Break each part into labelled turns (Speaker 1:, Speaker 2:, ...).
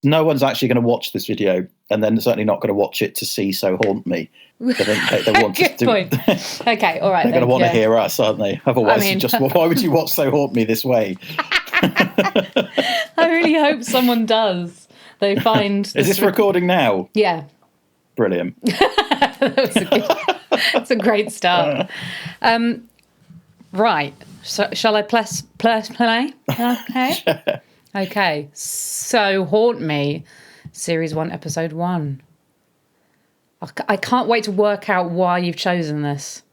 Speaker 1: no one's actually going to watch this video, and then certainly not going to watch it to see So Haunt Me. They want
Speaker 2: Good point. Okay, all right.
Speaker 1: They're going to want to hear us, aren't they? Otherwise, why would you watch So Haunt Me this way?
Speaker 2: I really hope someone does. They find.
Speaker 1: Is this recording now?
Speaker 2: Yeah.
Speaker 1: Brilliant.
Speaker 2: It's a great start. Right. So, shall I play? Okay. Okay. So, Haunt Me, Series 1, Episode 1. I can't wait to work out why you've chosen this.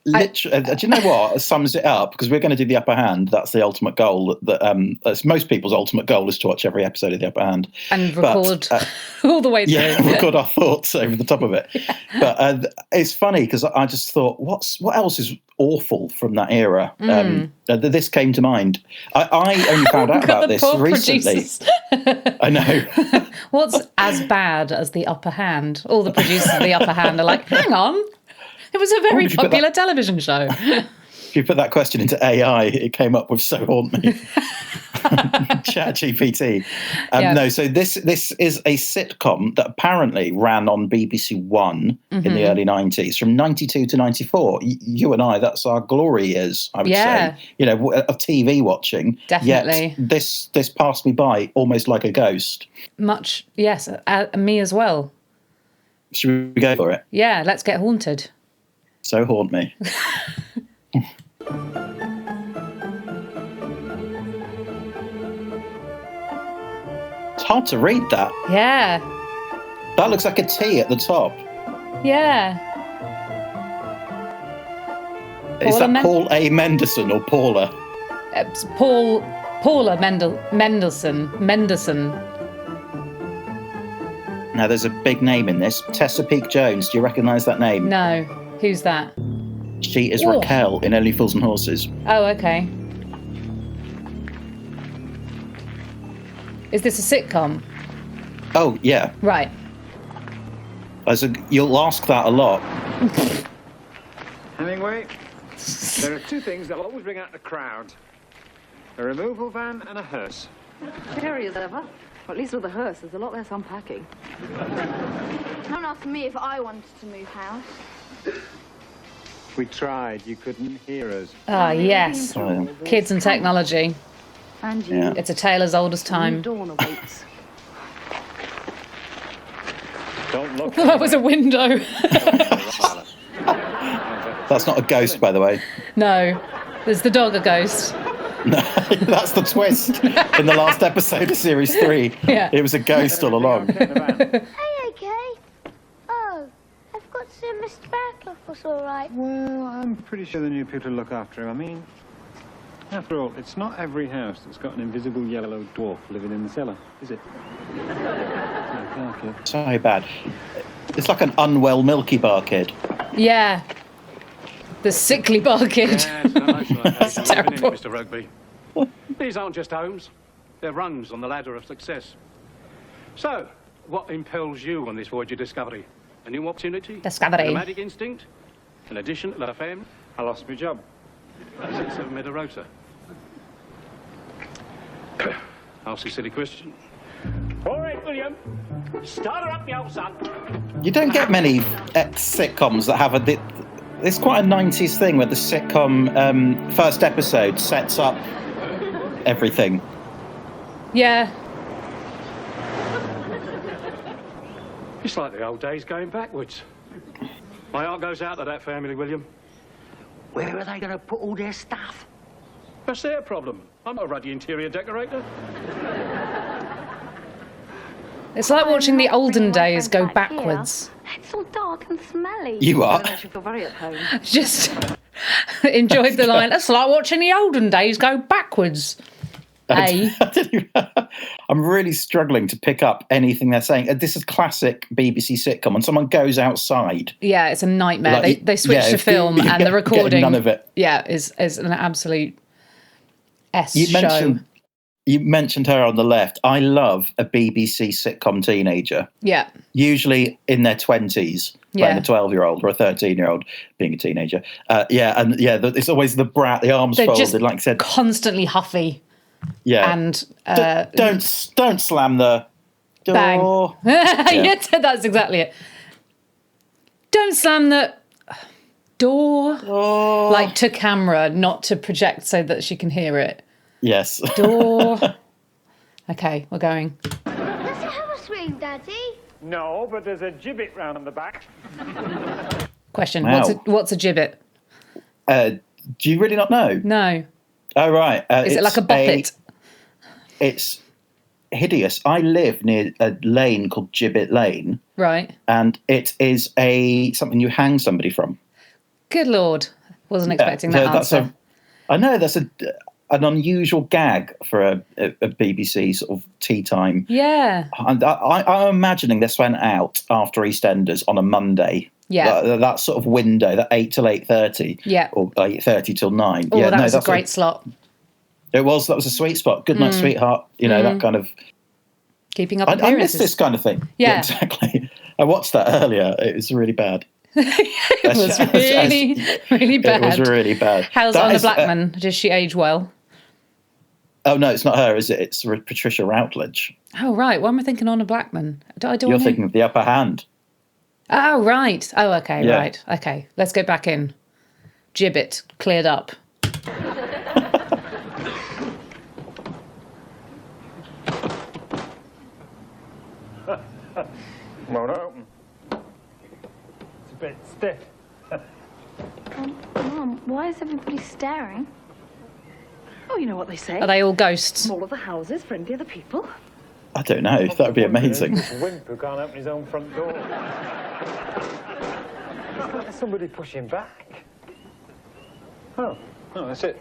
Speaker 1: Literally, do you know what sums it up? Because we're going to do The Upper Hand. That's the ultimate goal. That's most people's ultimate goal, is to watch every episode of The Upper Hand
Speaker 2: and record all the way through.
Speaker 1: Yeah, record our thoughts over the top of it. Yeah. But it's funny because I just thought, what else is awful from that era? This came to mind. I only found out about this recently. I know.
Speaker 2: What's as bad as The Upper Hand? All the producers of The Upper Hand are like, hang on. It was a very popular television show.
Speaker 1: If you put that question into AI, it came up with So Haunt Me. ChatGPT. No, so this is a sitcom that apparently ran on BBC One in the early 90s, from 92 to 94. You and I, that's our glory years, I would say. You know, of TV watching.
Speaker 2: Definitely.
Speaker 1: Yet this passed me by almost like a ghost.
Speaker 2: Much, yes, me as well.
Speaker 1: Should we go for it?
Speaker 2: Yeah, let's get haunted.
Speaker 1: So Haunt Me. It's hard to read that.
Speaker 2: Yeah.
Speaker 1: That looks like a T at the top.
Speaker 2: Yeah.
Speaker 1: Is that Paul A. Mendelson or Paula?
Speaker 2: It's Paula Mendelson.
Speaker 1: Now, there's a big name in this. Tessa Peake-Jones. Do you recognise that name?
Speaker 2: No. Who's that?
Speaker 1: She is Raquel in Only Fools and Horses.
Speaker 2: Oh, okay. Is this a sitcom?
Speaker 1: Oh, yeah.
Speaker 2: Right.
Speaker 1: You'll ask that a lot.
Speaker 3: Hemingway, there are two things that will always bring out the crowd. A removal van and a hearse.
Speaker 4: Scary as ever. Or at least with a hearse, there's a lot less unpacking.
Speaker 5: No one asked me if I wanted to move house.
Speaker 3: We tried. You couldn't hear us.
Speaker 2: Ah, yes. Kids and technology.
Speaker 4: And you.
Speaker 1: Yeah.
Speaker 2: It's a tale as old as time.
Speaker 4: Dawn awaits.
Speaker 3: Don't look.
Speaker 2: That was a window.
Speaker 1: That's not a ghost, by the way.
Speaker 2: No. There's the dog a ghost.
Speaker 1: No, that's the twist in the last episode of Series 3.
Speaker 2: Yeah.
Speaker 1: It was a ghost all along.
Speaker 5: Hey, okay. Oh, I've got to Mr. Barclough was all right.
Speaker 3: Well, I'm pretty sure the new people look after him. I mean, after all, it's not every house that's got an invisible yellow dwarf living in the cellar, is it?
Speaker 1: So bad. It's like an unwell Milky Bar kid.
Speaker 2: Yeah. The sickly bar kid.
Speaker 6: Yeah, it's
Speaker 2: terrible.
Speaker 6: Mr. Rugby. These aren't just homes. They're rungs on the ladder of success. So, what impels you on this voyage of discovery? A new opportunity?
Speaker 2: Discovery.
Speaker 6: A nomadic instinct? An addition to la femme?
Speaker 3: I lost my job.
Speaker 6: A 6-7 Meta-Rota? Ask a silly question.
Speaker 7: All right, William. Start her up, the old son.
Speaker 1: You don't get many sitcoms that have it's quite a 90s thing where the sitcom first episode sets up everything.
Speaker 2: Yeah.
Speaker 6: It's like the old days going backwards. My heart goes out to that family, William.
Speaker 7: Where are they going to put all their stuff?
Speaker 6: That's their problem. I'm not a ruddy interior decorator.
Speaker 2: It's like watching the olden days go backwards.
Speaker 5: It's all dark and smelly.
Speaker 1: You are.
Speaker 4: I should feel very at home.
Speaker 2: Just enjoyed the line. It's like watching the olden days go backwards. I'm
Speaker 1: really struggling to pick up anything they're saying. This is classic BBC sitcom. When someone goes outside,
Speaker 2: Yeah, it's a nightmare.
Speaker 1: Like,
Speaker 2: They switch to film
Speaker 1: you
Speaker 2: and
Speaker 1: get-
Speaker 2: the recording.
Speaker 1: none of it.
Speaker 2: Yeah, is an absolute
Speaker 1: You
Speaker 2: show.
Speaker 1: You mentioned her on the left. I love a BBC sitcom teenager.
Speaker 2: Yeah.
Speaker 1: Usually in their 20s, playing a 12-year-old or a 13-year-old being a teenager. It's always the brat, the arms
Speaker 2: They're
Speaker 1: folded,
Speaker 2: just
Speaker 1: like I said.
Speaker 2: constantly huffy.
Speaker 1: Yeah.
Speaker 2: And
Speaker 1: don't slam the door.
Speaker 2: Bang. Yeah, that's exactly it. Don't slam the door.
Speaker 1: Oh.
Speaker 2: Like to camera, not to project so that she can hear it.
Speaker 1: Yes.
Speaker 2: Door. Okay, we're going.
Speaker 5: Does it have a swing, Daddy?
Speaker 3: No, but there's a gibbet round the back.
Speaker 2: Question.
Speaker 1: Wow.
Speaker 2: What's a gibbet?
Speaker 1: Do you really not know?
Speaker 2: No.
Speaker 1: Oh, right.
Speaker 2: Is it like a bucket?
Speaker 1: It's hideous. I live near a lane called Gibbet Lane.
Speaker 2: Right.
Speaker 1: And it is something you hang somebody from.
Speaker 2: Good Lord. Wasn't expecting that answer.
Speaker 1: I know, that's an unusual gag for a BBC sort of tea time.
Speaker 2: Yeah.
Speaker 1: And I'm imagining this went out after EastEnders on a Monday.
Speaker 2: Yeah.
Speaker 1: That sort of window, that 8 till 8:30.
Speaker 2: Yeah.
Speaker 1: Or 8:30 till 9.
Speaker 2: Oh,
Speaker 1: yeah,
Speaker 2: that was a great slot.
Speaker 1: That was a sweet spot. Good night, sweetheart. You know, that kind of...
Speaker 2: Keeping up
Speaker 1: I
Speaker 2: appearances.
Speaker 1: miss this kind of thing.
Speaker 2: Yeah.
Speaker 1: Exactly. I watched that earlier. It was really bad.
Speaker 2: It was really bad.
Speaker 1: It was really bad.
Speaker 2: How's Anna Blackman? Does she age well?
Speaker 1: Oh, no, it's not her, is it? It's Patricia Routledge.
Speaker 2: Oh, right. Why am I thinking Anna Blackman?
Speaker 1: You're thinking of The Upper Hand.
Speaker 2: Oh, right. Oh, okay,
Speaker 1: Yeah.
Speaker 2: right. Okay, let's go back in. Gibbet, cleared up.
Speaker 3: Won't open. It's a bit stiff.
Speaker 5: Mum, why is everybody staring?
Speaker 4: Oh, you know what they say.
Speaker 2: Are they all ghosts?
Speaker 4: Smaller the houses, friendlier the people.
Speaker 1: I don't know. That would be amazing.
Speaker 3: It's a wimp who can't open his own front door. There's somebody pushing back. Oh, that's it.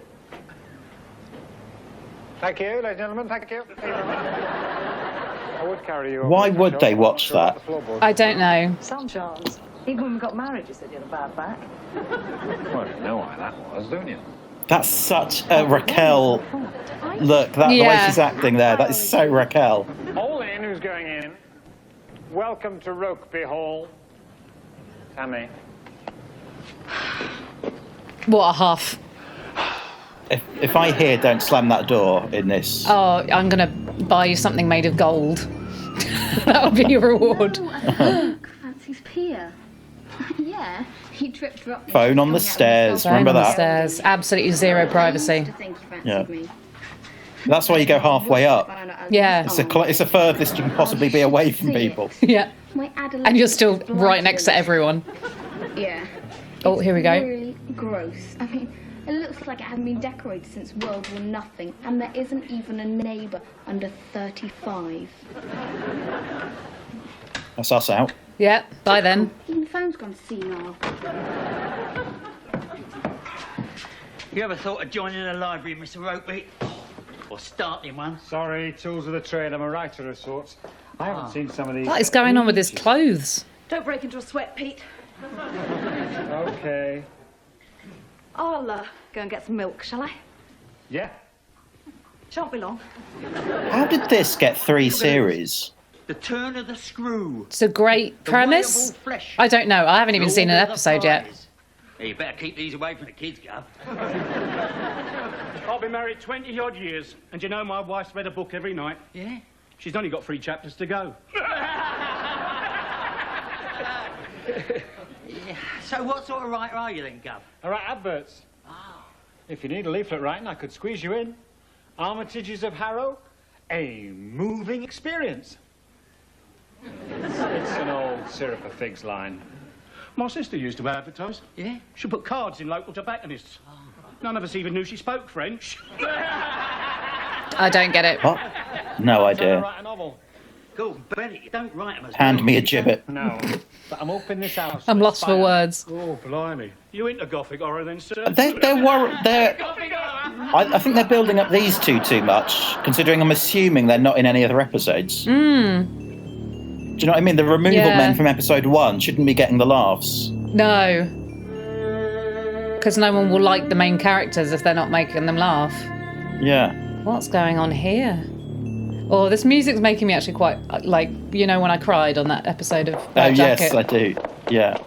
Speaker 3: Thank you, ladies and gentlemen. Thank you. I would carry you.
Speaker 1: Why would they watch that?
Speaker 2: I don't know.
Speaker 4: Some chance. Even when we got married, you said you had a bad back.
Speaker 3: Well, you know why that was, don't you?
Speaker 1: That's such a Raquel look. The way
Speaker 2: Yeah.
Speaker 1: she's acting there, that is so Raquel.
Speaker 3: All in, who's going in? Welcome to Rokeby Hall. Tammy.
Speaker 2: What a huff.
Speaker 1: If I hear "Don't slam that door" in this,
Speaker 2: Oh, I'm going to buy you something made of gold. That would be your reward.
Speaker 5: Fancy's Pia. Yeah, he tripped her up.
Speaker 1: phone on the stairs.
Speaker 2: Phone
Speaker 1: Remember
Speaker 2: on the
Speaker 1: that?
Speaker 2: stairs. Absolutely zero privacy.
Speaker 1: Yeah. That's why you go halfway up.
Speaker 2: Yeah.
Speaker 1: It's the furthest you can possibly be away from people.
Speaker 2: Yeah. And you're still right next to everyone.
Speaker 5: Yeah.
Speaker 2: Oh, here we go.
Speaker 5: Really gross. I mean, it looks like it hasn't been decorated since World War Nothing, and there isn't even a neighbour under 35.
Speaker 1: That's us out.
Speaker 2: Yeah, bye then.
Speaker 5: Even the phone's gone senile.
Speaker 8: You ever thought of joining a library, Mr. Rokeby? Or starting one?
Speaker 3: Sorry, tools of the trade. I'm a writer of sorts. I haven't seen some of these.
Speaker 2: What is going on with his clothes?
Speaker 4: Don't break into a sweat, Pete.
Speaker 3: Okay.
Speaker 4: I'll go and get some milk, shall I?
Speaker 3: Yeah.
Speaker 4: Shan't be long.
Speaker 1: How did this get 3 series?
Speaker 8: The turn of the screw.
Speaker 2: It's a great
Speaker 8: The way of
Speaker 2: premise.
Speaker 8: all flesh.
Speaker 2: I don't know. I haven't even
Speaker 8: The
Speaker 2: seen an
Speaker 8: order of the
Speaker 2: episode yet.
Speaker 8: prize. Hey, you better keep these away from the kids, Gov.
Speaker 6: I've been married 20-odd years, and you know my wife's read a book every night.
Speaker 8: Yeah?
Speaker 6: She's only got 3 chapters to go.
Speaker 8: Yeah. So what sort of writer are you then, Gov?
Speaker 3: I write adverts. If you need a leaflet writing, I could squeeze you in. Armitages of Harrow, a moving experience. It's an old syrup of figs line.
Speaker 6: My sister used to advertise.
Speaker 8: Yeah?
Speaker 6: She put cards in local tobacconists. None of us even knew she spoke French.
Speaker 2: I don't get it.
Speaker 1: What? No
Speaker 3: I'm trying to
Speaker 1: idea.
Speaker 3: write a novel.
Speaker 8: Cool, Benny, you don't write them as
Speaker 1: Hand
Speaker 8: well.
Speaker 1: me a gibbet.
Speaker 3: No, but I'm up in this house.
Speaker 2: I'm lost for words.
Speaker 6: Oh, blimey. You into Gothic horror then, sir?
Speaker 1: I think they're building up these two too much, considering I'm assuming they're not in any other episodes. Do you know what I mean? The removal
Speaker 2: Yeah.
Speaker 1: men from episode 1 shouldn't be getting the laughs.
Speaker 2: No. Because no one will like the main characters if they're not making them laugh.
Speaker 1: Yeah.
Speaker 2: What's going on here? Oh, this music's making me actually quite, like, you know when I cried on that episode of
Speaker 1: Oh,
Speaker 2: Jacket?
Speaker 1: yes, I do. Yeah.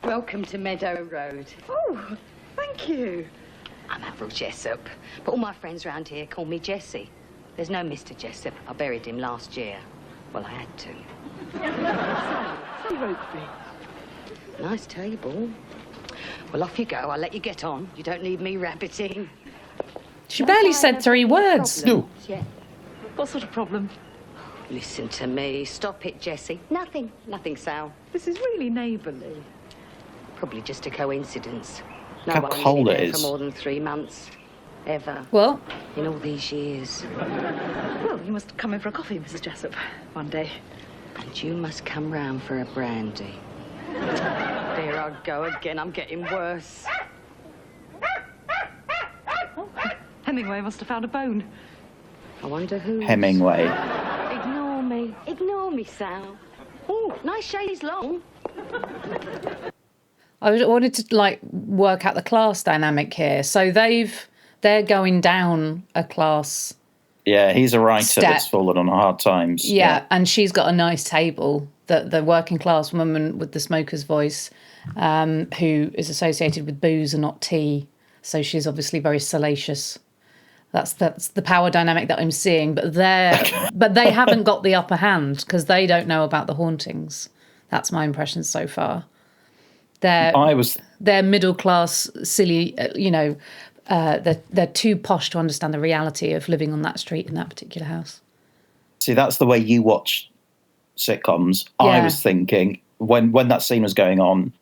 Speaker 4: Welcome to Meadow Road. Oh, thank you. I'm Avril Jessup, but all my friends round here call me Jessie. There's no Mr. Jessup. I buried him last year. Well, I had to. Nice table. Well, off you go. I'll let you get on. You don't need me rabbiting.
Speaker 2: She barely said 3 words.
Speaker 1: No.
Speaker 4: Yeah.
Speaker 9: What sort of problem?
Speaker 4: Listen to me. Stop it, Jessie.
Speaker 5: Nothing.
Speaker 4: Nothing, Sal.
Speaker 9: This is really neighbourly.
Speaker 4: Probably just a coincidence. No
Speaker 1: How
Speaker 4: one
Speaker 1: cold
Speaker 4: been
Speaker 1: it
Speaker 4: there
Speaker 1: is.
Speaker 4: for more than 3 months. Ever.
Speaker 2: Well,
Speaker 4: In all these years.
Speaker 9: Well, you must come in for a coffee, Mrs. Jessup, one day.
Speaker 4: And you must come round for a brandy. There I go again. I'm getting worse.
Speaker 9: Oh, Hemingway must have found a bone.
Speaker 4: I wonder who.
Speaker 1: Hemingway.
Speaker 4: Ignore me. Ignore me, Sal. Oh, nice shades long.
Speaker 2: I wanted to like work out the class dynamic here. So they're going down a class.
Speaker 1: Yeah, he's a writer
Speaker 2: Step.
Speaker 1: that's fallen on hard times.
Speaker 2: Yeah, and she's got a nice table. The working class woman with the smoker's voice, who is associated with booze and not tea. So she's obviously very salacious. That's the power dynamic that I'm seeing. But they haven't got the upper hand because they don't know about the hauntings. That's my impression so far. They're middle class, silly. They're too posh to understand the reality of living on that street in that particular house.
Speaker 1: See, that's the way you watch sitcoms.
Speaker 2: Yeah.
Speaker 1: I was thinking when that scene was going on,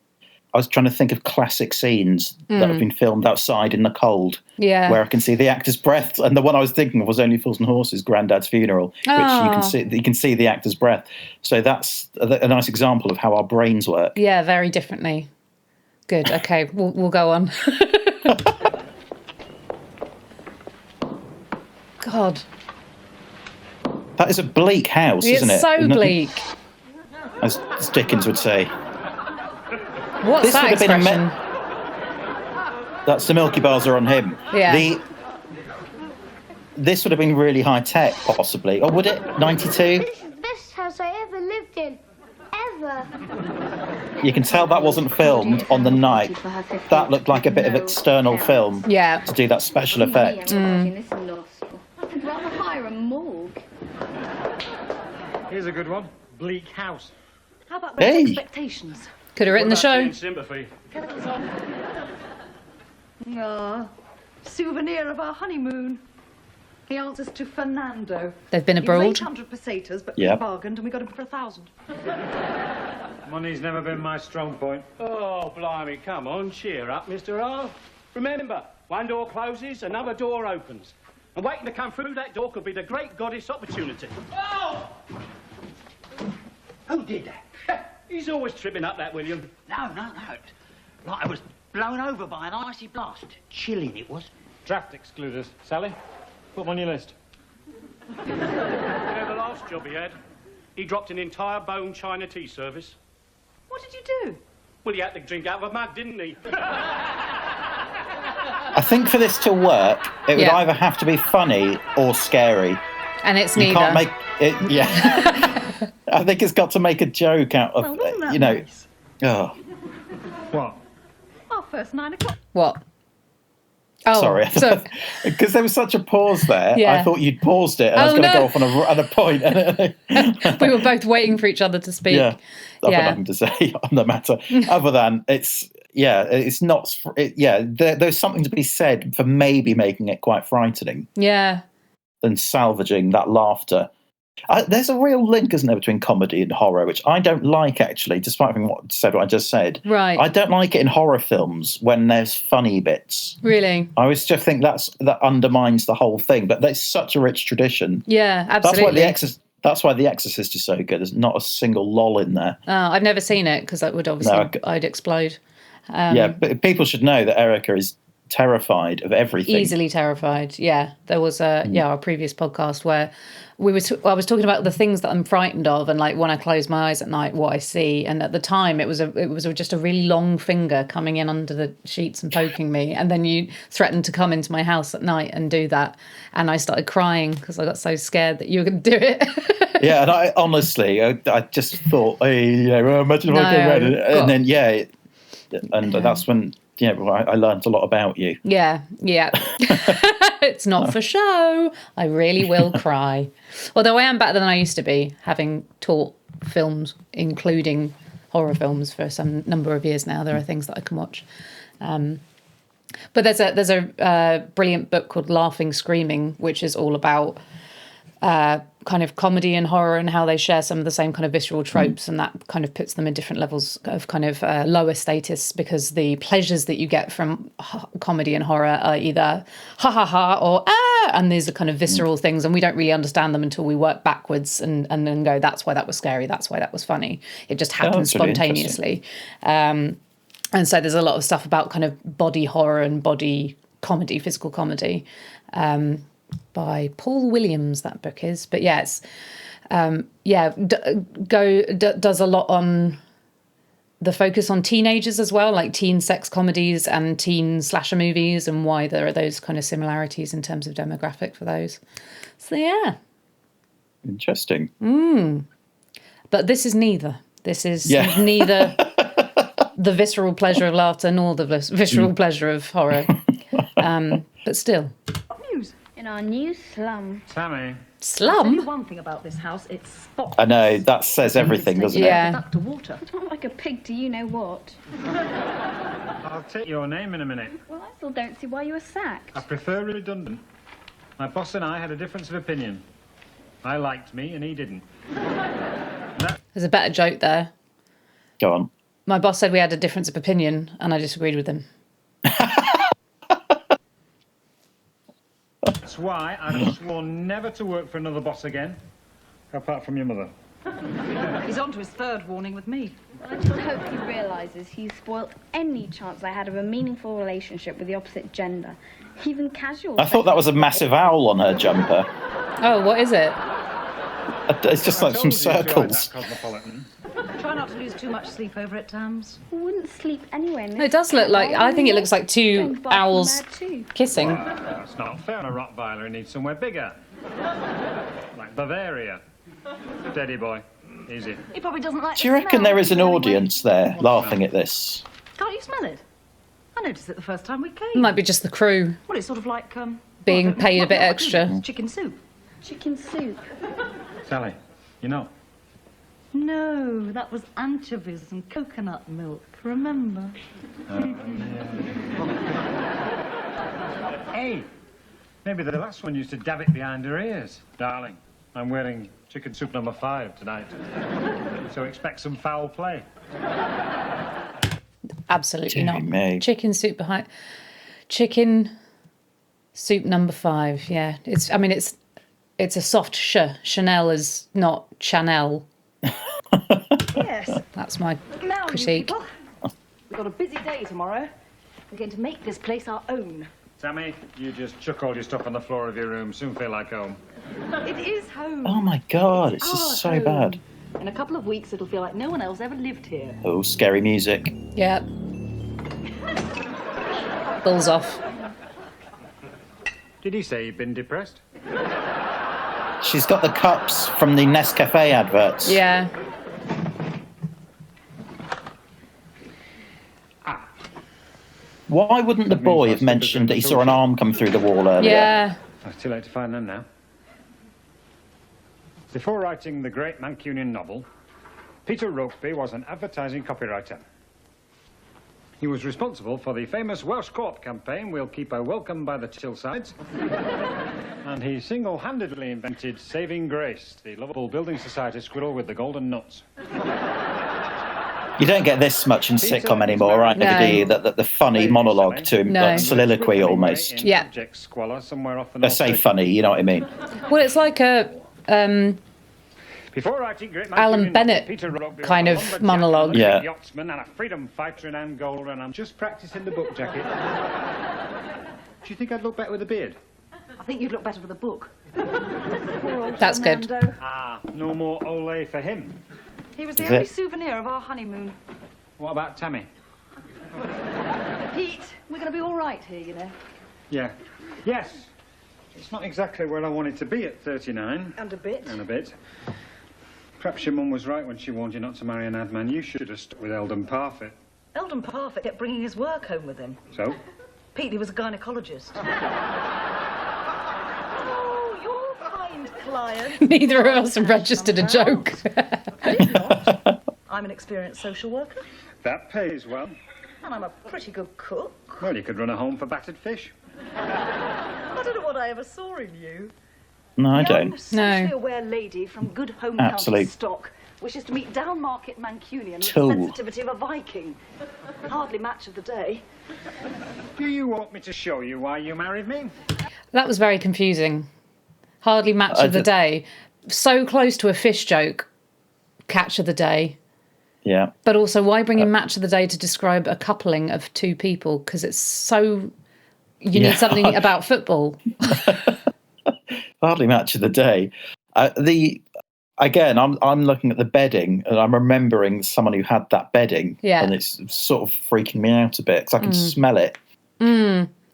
Speaker 1: I was trying to think of classic scenes that have been filmed outside in the cold, where I can see the actor's breath. And the one I was thinking of was Only Fools and Horses, Grandad's Funeral, which you can see the actor's breath. So that's a nice example of how our brains work.
Speaker 2: Yeah, very differently. Good. Okay, we'll go on. God.
Speaker 1: That is a bleak house, isn't it?
Speaker 2: It's so bleak.
Speaker 1: As Dickens would say.
Speaker 2: What's
Speaker 1: This
Speaker 2: that
Speaker 1: would have been
Speaker 2: expression?
Speaker 1: That's the Milky Bars are on him.
Speaker 2: Yeah.
Speaker 1: This would have been really high tech, possibly. Or would it? 92?
Speaker 5: This is the best house I ever lived in. Ever.
Speaker 1: You can tell that wasn't filmed on the night. That looked like a bit of external film to do that special effect.
Speaker 5: This is law school. I'd rather hire a morgue.
Speaker 3: Here's a good one. Bleak house.
Speaker 9: How about those
Speaker 1: Hey.
Speaker 9: expectations?
Speaker 2: Could have written the show.
Speaker 6: In sympathy.
Speaker 9: Souvenir of our honeymoon. He answers to Fernando.
Speaker 2: They've been
Speaker 9: He was
Speaker 2: abroad.
Speaker 9: 800 pesetas, but
Speaker 1: Yep.
Speaker 9: we bargained and we got him for 1,000.
Speaker 3: Money's never been my strong point.
Speaker 6: Oh, blimey, come on, cheer up, Mr. R. Remember, one door closes, another door opens. And waiting to come through that door could be the great goddess opportunity. Oh!
Speaker 8: Who did that?
Speaker 6: He's always tripping up that, William.
Speaker 8: No. Like I was blown over by an icy blast. Chilling it was.
Speaker 3: Draft excluders. Sally, put them on your list.
Speaker 6: You know the last job he had? He dropped an entire bone china tea service.
Speaker 9: What did you do?
Speaker 6: Well, he had to drink out of a mug, didn't he?
Speaker 1: I think for this to work, it would either have to be funny or scary.
Speaker 2: And it's
Speaker 1: You
Speaker 2: neither.
Speaker 1: can't make it, yeah. I think it's got to make a joke out of,
Speaker 9: wasn't that
Speaker 1: you know.
Speaker 9: nice?
Speaker 1: Oh,
Speaker 3: What?
Speaker 9: Our first 9 o'clock.
Speaker 2: What? Oh,
Speaker 1: sorry.
Speaker 2: So,
Speaker 1: Because there was such a pause there.
Speaker 2: Yeah.
Speaker 1: I thought you'd paused it and I was
Speaker 2: Oh,
Speaker 1: going to
Speaker 2: no.
Speaker 1: go off on a point.
Speaker 2: we were both waiting for each other to speak.
Speaker 1: Yeah. I've got
Speaker 2: Yeah.
Speaker 1: nothing to say on the matter other than it's not, there's something to be said for maybe making it quite frightening
Speaker 2: Yeah.
Speaker 1: than salvaging that laughter. There's a real link, isn't there, between comedy and horror, which I don't like, actually, despite having what I just said.
Speaker 2: Right.
Speaker 1: I don't like it in horror films when there's funny bits.
Speaker 2: Really?
Speaker 1: I always just think that undermines the whole thing, but there's such a rich tradition.
Speaker 2: Yeah, absolutely.
Speaker 1: That's why The Exorcist is so good. There's not a single lull in there.
Speaker 2: I've never seen it because that would obviously I'd explode.
Speaker 1: But people should know that Erica is terrified of everything.
Speaker 2: Easily terrified. Yeah, there was our previous podcast where I was talking about the things that I'm frightened of, and like when I close my eyes at night, what I see. And at the time, it was just a really long finger coming in under the sheets and poking me. And then you threatened to come into my house at night and do that, and I started crying because I got so scared that you were going to do it.
Speaker 1: Yeah, and I honestly, I just thought, hey, imagine if I came around, and then that's when yeah, well, I learned a lot about you.
Speaker 2: Yeah. It's not for show. I really will cry. Although I am better than I used to be, having taught films, including horror films, for some number of years now. There are things that I can watch. But there's a brilliant book called Laughing Screaming, which is all about kind of comedy and horror and how they share some of the same kind of visceral tropes, and that kind of puts them in different levels of kind of lower status, because the pleasures that you get from comedy and horror are either ha ha ha or ah, and these are kind of visceral things, and we don't really understand them until we work backwards and then go, that's why that was scary, that's why that was funny. It just happens spontaneously. And so there's a lot of stuff about kind of body horror and body comedy, physical comedy, by Paul Williams, that book is. But yeah, it's does a lot on the focus on teenagers as well, like teen sex comedies and teen slasher movies, and why there are those kind of similarities in terms of demographic for those. So yeah,
Speaker 1: interesting.
Speaker 2: But this is neither. This is neither the visceral pleasure of laughter nor the visceral pleasure of horror. But still.
Speaker 5: In our new slum.
Speaker 3: Tammy.
Speaker 2: Slum?
Speaker 9: One thing about this house, it's spotless.
Speaker 1: I know, that says everything, doesn't it?
Speaker 2: Yeah.
Speaker 9: To water.
Speaker 5: It's not like a pig to you know what.
Speaker 3: I'll take your name in a minute.
Speaker 5: Well, I still don't see why you were sacked.
Speaker 3: I prefer redundant. My boss and I had a difference of opinion. I liked me and he didn't.
Speaker 2: There's a better joke there.
Speaker 1: Go on.
Speaker 2: My boss said we had a difference of opinion and I disagreed with him.
Speaker 3: That's why I've sworn never to work for another boss again, apart from your mother.
Speaker 9: He's on to his third warning with me.
Speaker 5: I just hope he realises he's spoilt any chance I had of a meaningful relationship with the opposite gender. Even casual.
Speaker 1: I thought that was a massive owl on her jumper.
Speaker 2: Oh, what is it?
Speaker 1: It's just like some circles.
Speaker 9: Try not to lose too much sleep over it, Tams.
Speaker 5: I wouldn't sleep anywhere in this.
Speaker 2: It does look like, I think it looks like two owls kissing.
Speaker 3: Well, that's not fair on a Rottweiler. He needs somewhere bigger. Like Bavaria. Steady, boy. Easy.
Speaker 9: He probably doesn't like.
Speaker 1: Do you reckon there is an audience there laughing at this?
Speaker 9: Can't you smell it? I noticed it the first time we came.
Speaker 2: It might be just the crew
Speaker 9: Well, it's sort of like
Speaker 2: being paid a bit extra.
Speaker 9: Chicken soup.
Speaker 5: Chicken soup.
Speaker 3: Sally, you know.
Speaker 9: No, that was anchovies and coconut milk. Remember?
Speaker 3: Hey, maybe the last one used to dab it behind her ears. Darling, I'm wearing chicken soup number 5 tonight. So expect some foul play.
Speaker 2: Absolutely
Speaker 1: Dear
Speaker 2: not.
Speaker 1: me.
Speaker 2: Chicken soup number 5. Yeah, it's a soft sh. Chanel is not Chanel.
Speaker 9: Yes.
Speaker 2: That's my
Speaker 9: Now,
Speaker 2: critique.
Speaker 9: you people, we've got a busy day tomorrow. We're going to make this place our own.
Speaker 3: Tammy, you just chuck all your stuff on the floor of your room. Soon feel like home.
Speaker 9: It is home.
Speaker 1: Oh my God, it's
Speaker 9: Our
Speaker 1: just so
Speaker 9: home.
Speaker 1: bad.
Speaker 9: In a couple of weeks, it'll feel like no one else ever lived here.
Speaker 1: Oh, scary music.
Speaker 2: Yeah. Balls off.
Speaker 3: Did he say he'd been depressed?
Speaker 1: She's got the cups from the Nescafe adverts.
Speaker 2: Yeah.
Speaker 1: Why wouldn't the boy have mentioned that he saw an arm come through the wall earlier?
Speaker 2: Yeah.
Speaker 3: It's too late to find them now. Before writing the great Mancunian novel, Peter Rokeby was an advertising copywriter. He was responsible for the famous Welsh Court campaign, We'll Keep Her Welcome by the Hillsides. And he single-handedly invented Saving Grace, the lovable building society squirrel with the golden nuts.
Speaker 1: You don't get this much in sitcom anymore, right?
Speaker 2: No.
Speaker 1: Do you? The funny monologue to him,
Speaker 2: No.
Speaker 1: like soliloquy almost.
Speaker 2: Yeah.
Speaker 3: Squalor somewhere off the
Speaker 1: I
Speaker 3: North
Speaker 1: say
Speaker 3: Coast.
Speaker 1: funny, you know what I mean?
Speaker 2: Well, it's like a
Speaker 3: Before writing Great
Speaker 2: Alan
Speaker 3: Mancunian
Speaker 2: Bennett
Speaker 3: novel, Peter Rokeby
Speaker 2: kind
Speaker 3: was
Speaker 2: of
Speaker 3: a lumberjack,
Speaker 2: monologue.
Speaker 3: a
Speaker 1: Yeah.
Speaker 3: yachtsman and a freedom fighter in Angola, and I'm just practicing the book jacket. Do you think I'd look better with a beard?
Speaker 9: I think you'd look better with a book.
Speaker 2: That's good.
Speaker 9: Fernando.
Speaker 3: Ah, no more ole for him.
Speaker 9: He was the
Speaker 1: Is
Speaker 9: only
Speaker 1: it?
Speaker 9: souvenir of our honeymoon.
Speaker 3: What about Tammy?
Speaker 9: Pete, we're going to be all right here, you know.
Speaker 3: Yeah. Yes. It's not exactly where I wanted to be at 39.
Speaker 9: And a bit.
Speaker 3: And a bit. Perhaps your mum was right when she warned you not to marry an ad man. You should have stuck with Eldon Parfit.
Speaker 9: Eldon Parfit kept bringing his work home with him.
Speaker 3: So?
Speaker 9: Pete, he was a gynecologist. Oh, your kind client.
Speaker 2: Neither of us have registered a joke.
Speaker 9: I'm an experienced social worker.
Speaker 3: That pays well.
Speaker 9: And I'm a pretty good cook.
Speaker 3: Well, you could run a home for battered fish.
Speaker 9: I don't know what I ever saw in you.
Speaker 1: No, I don't.
Speaker 9: Young, socially aware lady from good home county
Speaker 1: Absolute.
Speaker 9: stock wishes to meet down-market Mancunian with
Speaker 1: Tool.
Speaker 9: the sensitivity of a Viking. Hardly match of the day.
Speaker 3: Do you want me to show you why you married me?
Speaker 2: That was very confusing. Hardly match of the day. So close to a fish joke. Catch of the day.
Speaker 1: Yeah.
Speaker 2: But also, why bring in match of the day to describe a coupling of two people? Because it's so... You need something about football.
Speaker 1: Hardly match of the day. Again, I'm looking at the bedding and I'm remembering someone who had that bedding.
Speaker 2: Yeah.
Speaker 1: And it's sort of freaking me out a bit because I can smell it.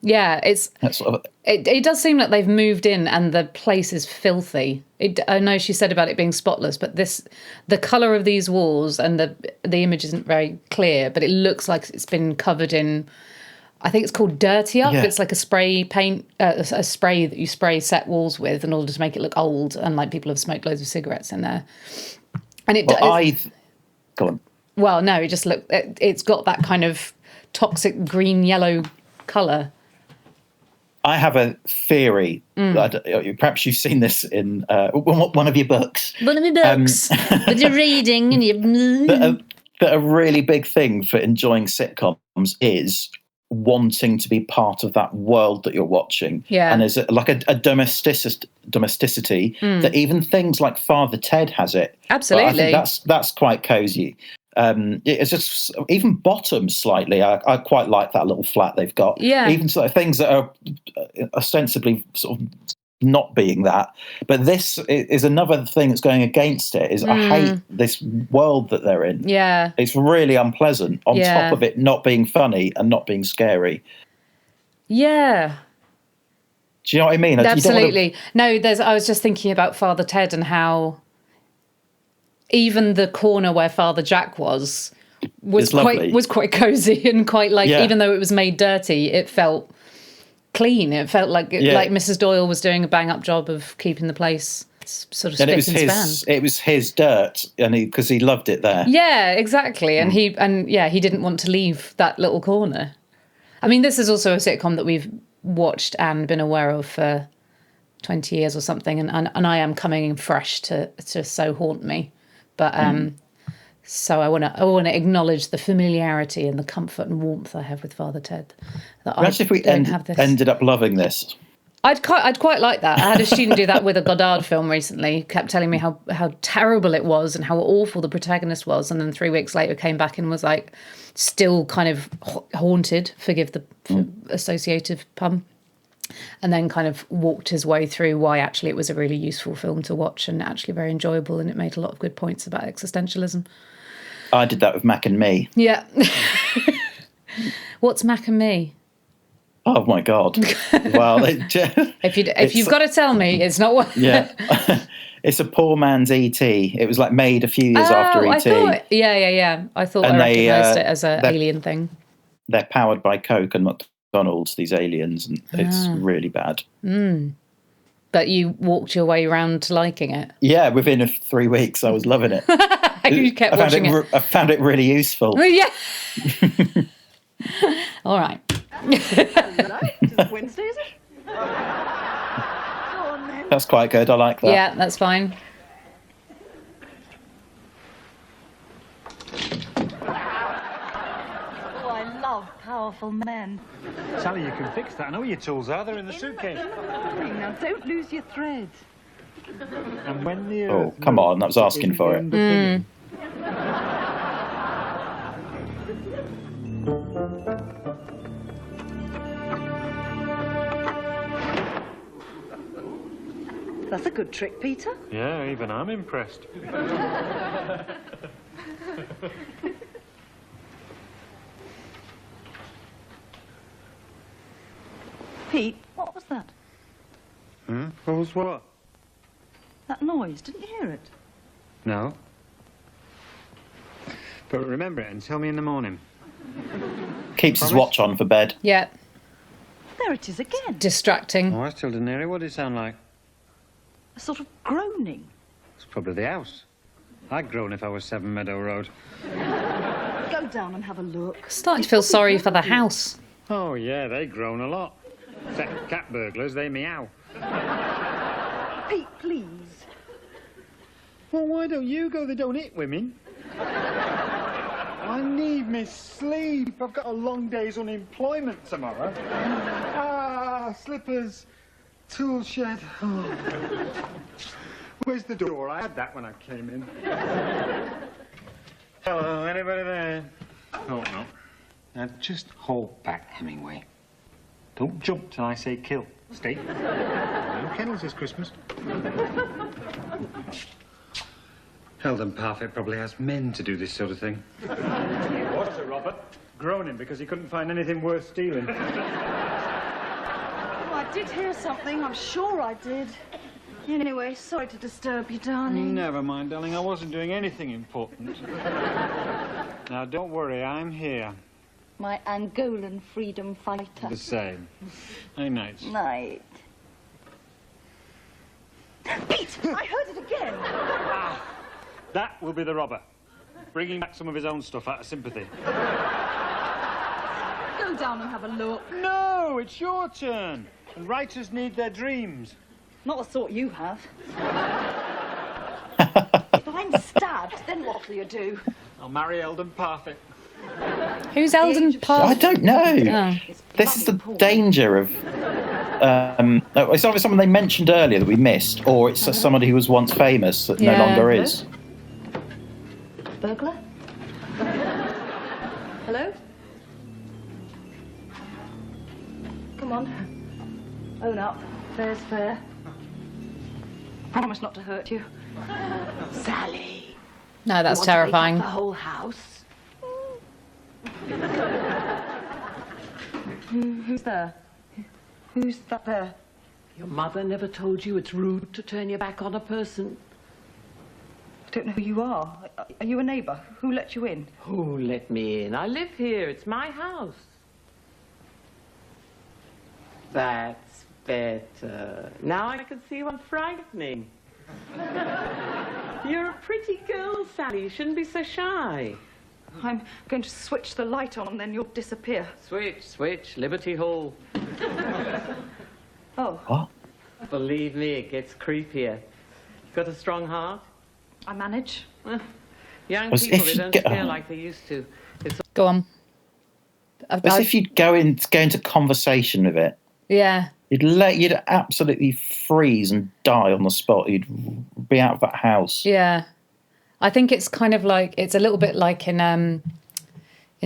Speaker 2: Yeah, it's...
Speaker 1: Sort of,
Speaker 2: It does seem like they've moved in and the place is filthy. I know she said about it being spotless, but the colour of these walls and the image isn't very clear, but it looks like it's been covered in... I think it's called Dirty Up.
Speaker 1: Yeah.
Speaker 2: It's like a spray paint, a spray that you spray set walls with in order to make it look old, and like people have smoked loads of cigarettes in there. And it
Speaker 1: go on.
Speaker 2: Well, no, it just look. It's got that kind of toxic green yellow colour.
Speaker 1: I have a theory. Perhaps you've seen this in one of your books.
Speaker 2: One of my books. With your reading and your...
Speaker 1: That a really big thing for enjoying sitcoms is wanting to be part of that world that you're watching.
Speaker 2: Yeah.
Speaker 1: And there's like a domesticity that even things like Father Ted has it.
Speaker 2: Absolutely.
Speaker 1: But I think that's quite cosy. It's just even Bottom slightly. I quite like that little flat they've got.
Speaker 2: Yeah.
Speaker 1: Even sort of things that are ostensibly sort of not being that, but this is another thing that's going against it. Is I hate this world that they're in.
Speaker 2: Yeah,
Speaker 1: it's really unpleasant. On top of it not being funny and not being scary.
Speaker 2: Yeah.
Speaker 1: Do you know what I mean?
Speaker 2: Absolutely. No, I was just thinking about Father Ted and how even the corner where Father Jack was quite cozy and quite like, even though it was made dirty, it felt clean. It felt like Mrs. Doyle was doing a bang-up job of keeping the place sort of spick and span.
Speaker 1: It was his dirt, and because he loved it there.
Speaker 2: Yeah, exactly. And he didn't want to leave that little corner. I mean, this is also a sitcom that we've watched and been aware of for 20 years or something, and I am coming in fresh to so haunt me. But so I want to acknowledge the familiarity and the comfort and warmth I have with Father Ted.
Speaker 1: Imagine if we ended up loving this.
Speaker 2: I'd quite like that. I had a student do that with a Godard film recently. Kept telling me how terrible it was and how awful the protagonist was, and then 3 weeks later came back and was like still kind of haunted. Forgive the associative pun. And then kind of walked his way through why actually it was a really useful film to watch and actually very enjoyable, and it made a lot of good points about existentialism.
Speaker 1: I did that with Mac and Me.
Speaker 2: Yeah. What's Mac and Me?
Speaker 1: Oh my God! Well,
Speaker 2: if you've got to tell me, it's not what.
Speaker 1: Yeah, it's a poor man's E.T. It was like made a few years after E.T.
Speaker 2: Yeah. I thought I recognised it as an alien thing.
Speaker 1: They're powered by Coke and McDonald's. These aliens, and it's really bad.
Speaker 2: But you walked your way around to liking it.
Speaker 1: Yeah, within 3 weeks, I was loving it.
Speaker 2: You kept watching it.
Speaker 1: I found it really useful.
Speaker 2: Yeah. All right.
Speaker 9: Wednesday, is it? Go on, then.
Speaker 1: That's quite good. I like that.
Speaker 2: Yeah, that's fine.
Speaker 9: Oh, I love powerful men.
Speaker 3: Sally, you can fix that. I know where your tools are. They're in the suitcase.
Speaker 9: Now, don't lose your thread.
Speaker 3: And when the
Speaker 1: Oh, come on. I was asking for it.
Speaker 9: That's a good trick, Peter.
Speaker 3: Yeah, even I'm impressed.
Speaker 9: Pete, what was that?
Speaker 3: What was what?
Speaker 9: That noise, didn't you hear it?
Speaker 3: No. But remember it and tell me in the morning.
Speaker 1: Keeps his watch on for bed.
Speaker 2: Yeah.
Speaker 9: There it is again.
Speaker 2: Distracting.
Speaker 3: Oh, I still didn't hear it. What did it sound like?
Speaker 9: A sort of groaning.
Speaker 3: It's probably the house. I'd groan if I was 7 Meadow Road.
Speaker 9: Go down and have a look.
Speaker 2: Starting to feel sorry for the house.
Speaker 3: Oh, yeah, they groan a lot. Except cat burglars, they meow.
Speaker 9: Pete, please.
Speaker 3: Well, why don't you go? They don't hit women. I need my sleep. I've got a long day's unemployment tomorrow. Slippers. Tool shed. Oh. Where's the door? I had that when I came in. Hello, anybody there? Oh, no. Now, just hold back, Hemingway. Don't jump till I say kill. Stay. No kennels this Christmas. Eldon Parfit probably has men to do this sort of thing. He was Sir Robert, groaning because he couldn't find anything worth stealing.
Speaker 9: Oh, I did hear something. I'm sure I did. Anyway, sorry to disturb you, darling.
Speaker 3: Never mind, darling. I wasn't doing anything important. Now, don't worry. I'm here.
Speaker 9: My Angolan freedom fighter.
Speaker 3: The same. Hey, nights.
Speaker 9: Night. Pete, I heard it again.
Speaker 3: That will be the robber. Bringing back some of his own stuff out of sympathy.
Speaker 9: Go down and have a look.
Speaker 3: No, it's your turn. And writers need their dreams.
Speaker 9: Not the sort you have. If I'm stabbed, then what will you do?
Speaker 3: I'll marry Eldon Parfit.
Speaker 2: Who's Eldon Parfit?
Speaker 1: I don't know.
Speaker 2: Oh.
Speaker 1: This is the danger of... it's either someone they mentioned earlier that we missed, or it's somebody who was once famous that no longer is.
Speaker 9: Burglar? Hello? Come on. Own up. Fair's fair. Promise not to hurt you. Sally.
Speaker 2: No, that's terrifying.
Speaker 9: The whole house. Who's there? Who's that there?
Speaker 10: Your mother never told you it's rude to turn your back on a person.
Speaker 9: I don't know who you are. Are you a neighbour? Who let you in?
Speaker 10: Who let me in? I live here. It's my house. That's better. Now I can see what's frightening. You're a pretty girl, Sally. You shouldn't be so shy.
Speaker 9: I'm going to switch the light on and then you'll disappear.
Speaker 10: Switch. Liberty Hall.
Speaker 9: Oh.
Speaker 1: What?
Speaker 10: Believe me, it gets creepier. Got a strong heart?
Speaker 9: I manage.
Speaker 10: Young people, they don't feel like they used to.
Speaker 2: Go on.
Speaker 1: As if you'd go into conversation with it.
Speaker 2: Yeah.
Speaker 1: You'd absolutely freeze and die on the spot. You'd be out of that house.
Speaker 2: Yeah. I think it's kind of like, it's a little bit like in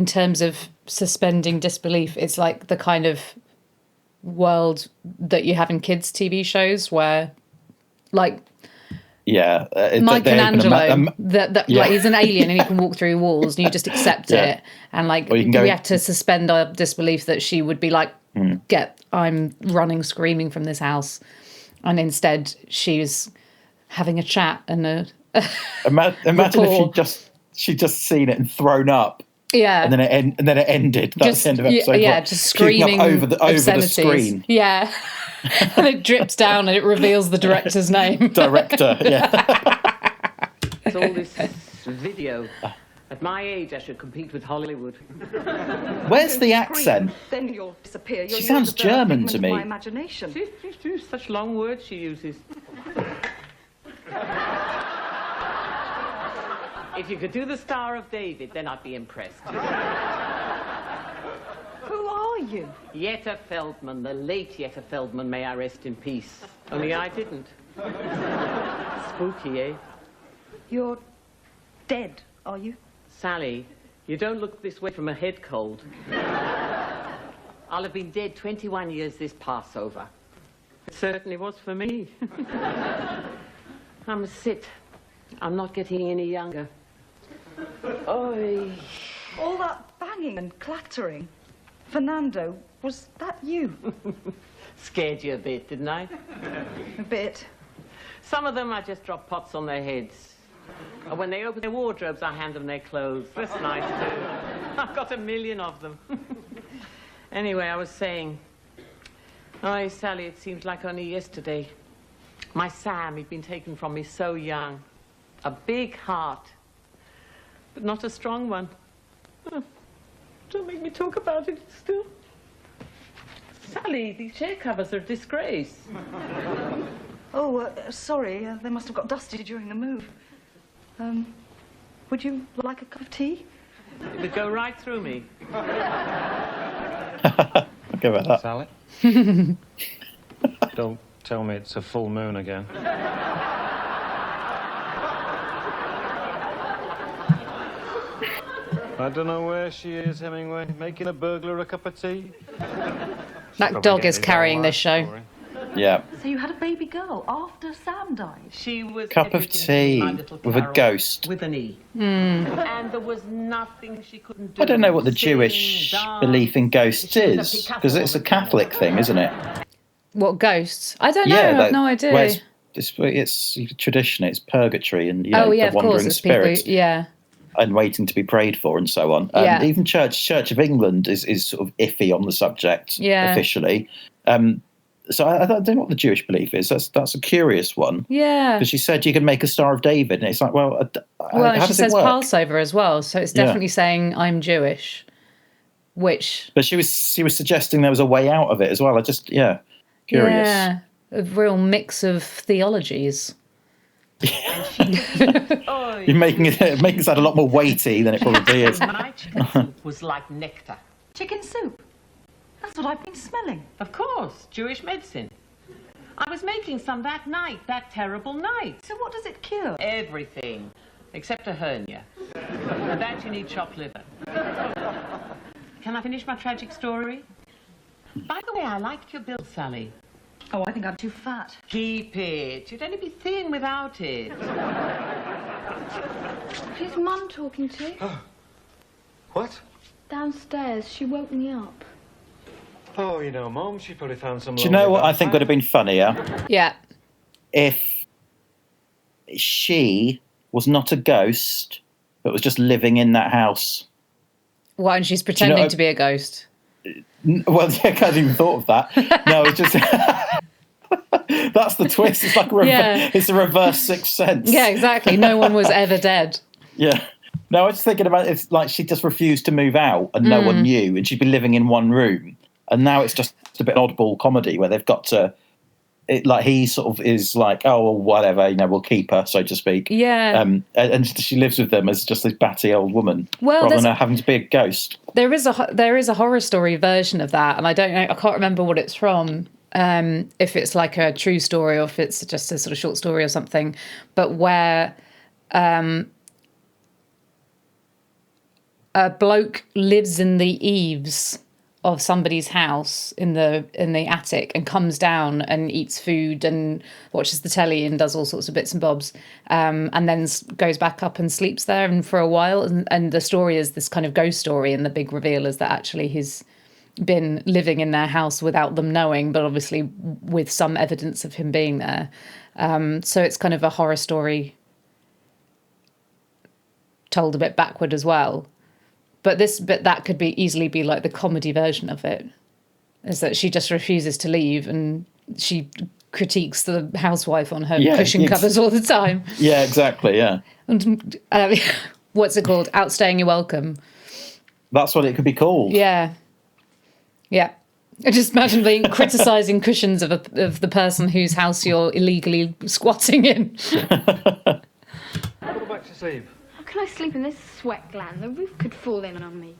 Speaker 2: terms of suspending disbelief. It's like the kind of world that you have in kids' TV shows where, like,
Speaker 1: yeah,
Speaker 2: Michelangelo, like he's an alien and he can walk through walls and you just accept it. And like we have to suspend our disbelief that she would be like, I'm running screaming from this house. And instead she's having a chat and
Speaker 1: imagine if she'd just seen it and thrown up.
Speaker 2: Yeah.
Speaker 1: And then it ended. That's the end of episode.
Speaker 2: Yeah, just screaming
Speaker 1: over the screen.
Speaker 2: Yeah. And it drips down and it reveals the director's name.
Speaker 1: Director, yeah.
Speaker 10: It's all this video. At my age, I should compete with Hollywood.
Speaker 1: Where's the accent?
Speaker 9: Then you'll disappear.
Speaker 1: She sounds German to me.
Speaker 9: My imagination.
Speaker 10: Such long words she uses. If you could do the Star of David, then I'd be impressed.
Speaker 9: Who are you?
Speaker 10: Jetta Feldman, the late Jetta Feldman, may I rest in peace. Only I didn't. Spooky, eh?
Speaker 9: You're dead, are you?
Speaker 10: Sally, you don't look this way from a head cold. I'll have been dead 21 years this Passover. It certainly was for me. I must sit. I'm not getting any younger. Oi.
Speaker 9: All that banging and clattering. Fernando, was that you?
Speaker 10: Scared you a bit, didn't I?
Speaker 9: A bit.
Speaker 10: Some of them I just drop pots on their heads. And when they open their wardrobes, I hand them their clothes. That's nice, too. I've got a million of them. Anyway, I was saying... Oh, Sally, it seems like only yesterday. My Sam, he'd been taken from me so young. A big heart, but not a strong one. Oh, don't make me talk about it still. Sally, these chair covers are a disgrace.
Speaker 9: Oh, sorry. They must have got dusty during the move. Would you like a cup of tea?
Speaker 10: It would go right through me.
Speaker 1: I'll go with that.
Speaker 3: Sally? Don't tell me it's a full moon again. I don't know where she is, Hemingway. Making a burglar a cup of tea?
Speaker 2: That dog is carrying this show.
Speaker 1: Yeah.
Speaker 9: So you had a baby girl after Sam died?
Speaker 10: She was
Speaker 1: Cup of tea with a ghost.
Speaker 10: With an E. And there was nothing she couldn't do.
Speaker 1: I don't know what the
Speaker 10: Sing,
Speaker 1: Jewish
Speaker 10: dance.
Speaker 1: belief in ghosts
Speaker 10: She was a
Speaker 1: is,
Speaker 10: Picasso
Speaker 1: because it's a
Speaker 10: woman.
Speaker 1: Catholic thing, isn't it?
Speaker 2: What, ghosts? I don't know. I have no idea.
Speaker 1: Whereas it's tradition, it's purgatory and the
Speaker 2: of
Speaker 1: wandering
Speaker 2: course, it's people.
Speaker 1: spirits.
Speaker 2: Yeah.
Speaker 1: And waiting to be prayed for and so on.
Speaker 2: Yeah.
Speaker 1: Even Church of England is sort of iffy on the subject officially. So I don't know what the Jewish belief is. That's a curious one.
Speaker 2: Yeah.
Speaker 1: Because she said you can make a Star of David, and it's like, well,
Speaker 2: Well,
Speaker 1: how
Speaker 2: and she
Speaker 1: does
Speaker 2: says
Speaker 1: it work?
Speaker 2: Passover as well, so it's definitely saying I'm Jewish, which...
Speaker 1: But she was suggesting there was a way out of it as well. Curious.
Speaker 2: Yeah, a real mix of theologies.
Speaker 1: You're making it sound a lot more weighty than it probably is.
Speaker 10: My chicken soup was like nectar.
Speaker 9: Chicken soup? That's what I've been smelling.
Speaker 10: Of course, Jewish medicine. I was making some that night, that terrible night.
Speaker 9: So what does it cure?
Speaker 10: Everything, except a hernia. For that you need chopped liver. Can I finish my tragic story? By the way, I liked your bill, Sally.
Speaker 9: Oh, I think I'm too fat.
Speaker 10: Keep it. You'd only be thin without it.
Speaker 5: Who's Mum talking to?
Speaker 3: What?
Speaker 5: Downstairs. She woke me up.
Speaker 3: Oh, Mum, she probably found some...
Speaker 1: Do you know what I think would have been funnier?
Speaker 2: Yeah.
Speaker 1: If she was not a ghost, but was just living in that house.
Speaker 2: Why? And she's pretending to be a ghost.
Speaker 1: Well, yeah, I hadn't even thought of that. No, it's just... That's the twist. It's like it's a reverse Sixth Sense.
Speaker 2: Yeah, exactly. No one was ever dead.
Speaker 1: Yeah. No, I was just thinking about it's like she just refused to move out and no one knew, and she'd be living in one room. And now it's just a bit oddball comedy where they've got to... he sort of is like, oh, well, whatever, we'll keep her, so to speak.
Speaker 2: Yeah.
Speaker 1: And she lives with them as just this batty old woman, rather than her having to be a ghost.
Speaker 2: There is a horror story version of that, and I don't know, I can't remember what it's from. If it's like a true story or if it's just a sort of short story or something, but where a bloke lives in the eaves of somebody's house in the attic and comes down and eats food and watches the telly and does all sorts of bits and bobs, and then goes back up and sleeps there and for a while, and the story is this kind of ghost story, and the big reveal is that actually he's been living in their house without them knowing, but obviously with some evidence of him being there. So it's kind of a horror story told a bit backward as well. But that could easily be like the comedy version of it, is that she just refuses to leave and she critiques the housewife on her cushion covers all the time.
Speaker 1: Yeah, exactly, yeah.
Speaker 2: And what's it called? Outstaying your welcome.
Speaker 1: That's what it could be called.
Speaker 2: Yeah. Yeah. I just imagine being criticising cushions of the person whose house you're illegally squatting in.
Speaker 3: Go back to sleep.
Speaker 5: How can I sleep in this sweat gland? The roof could fall in on me.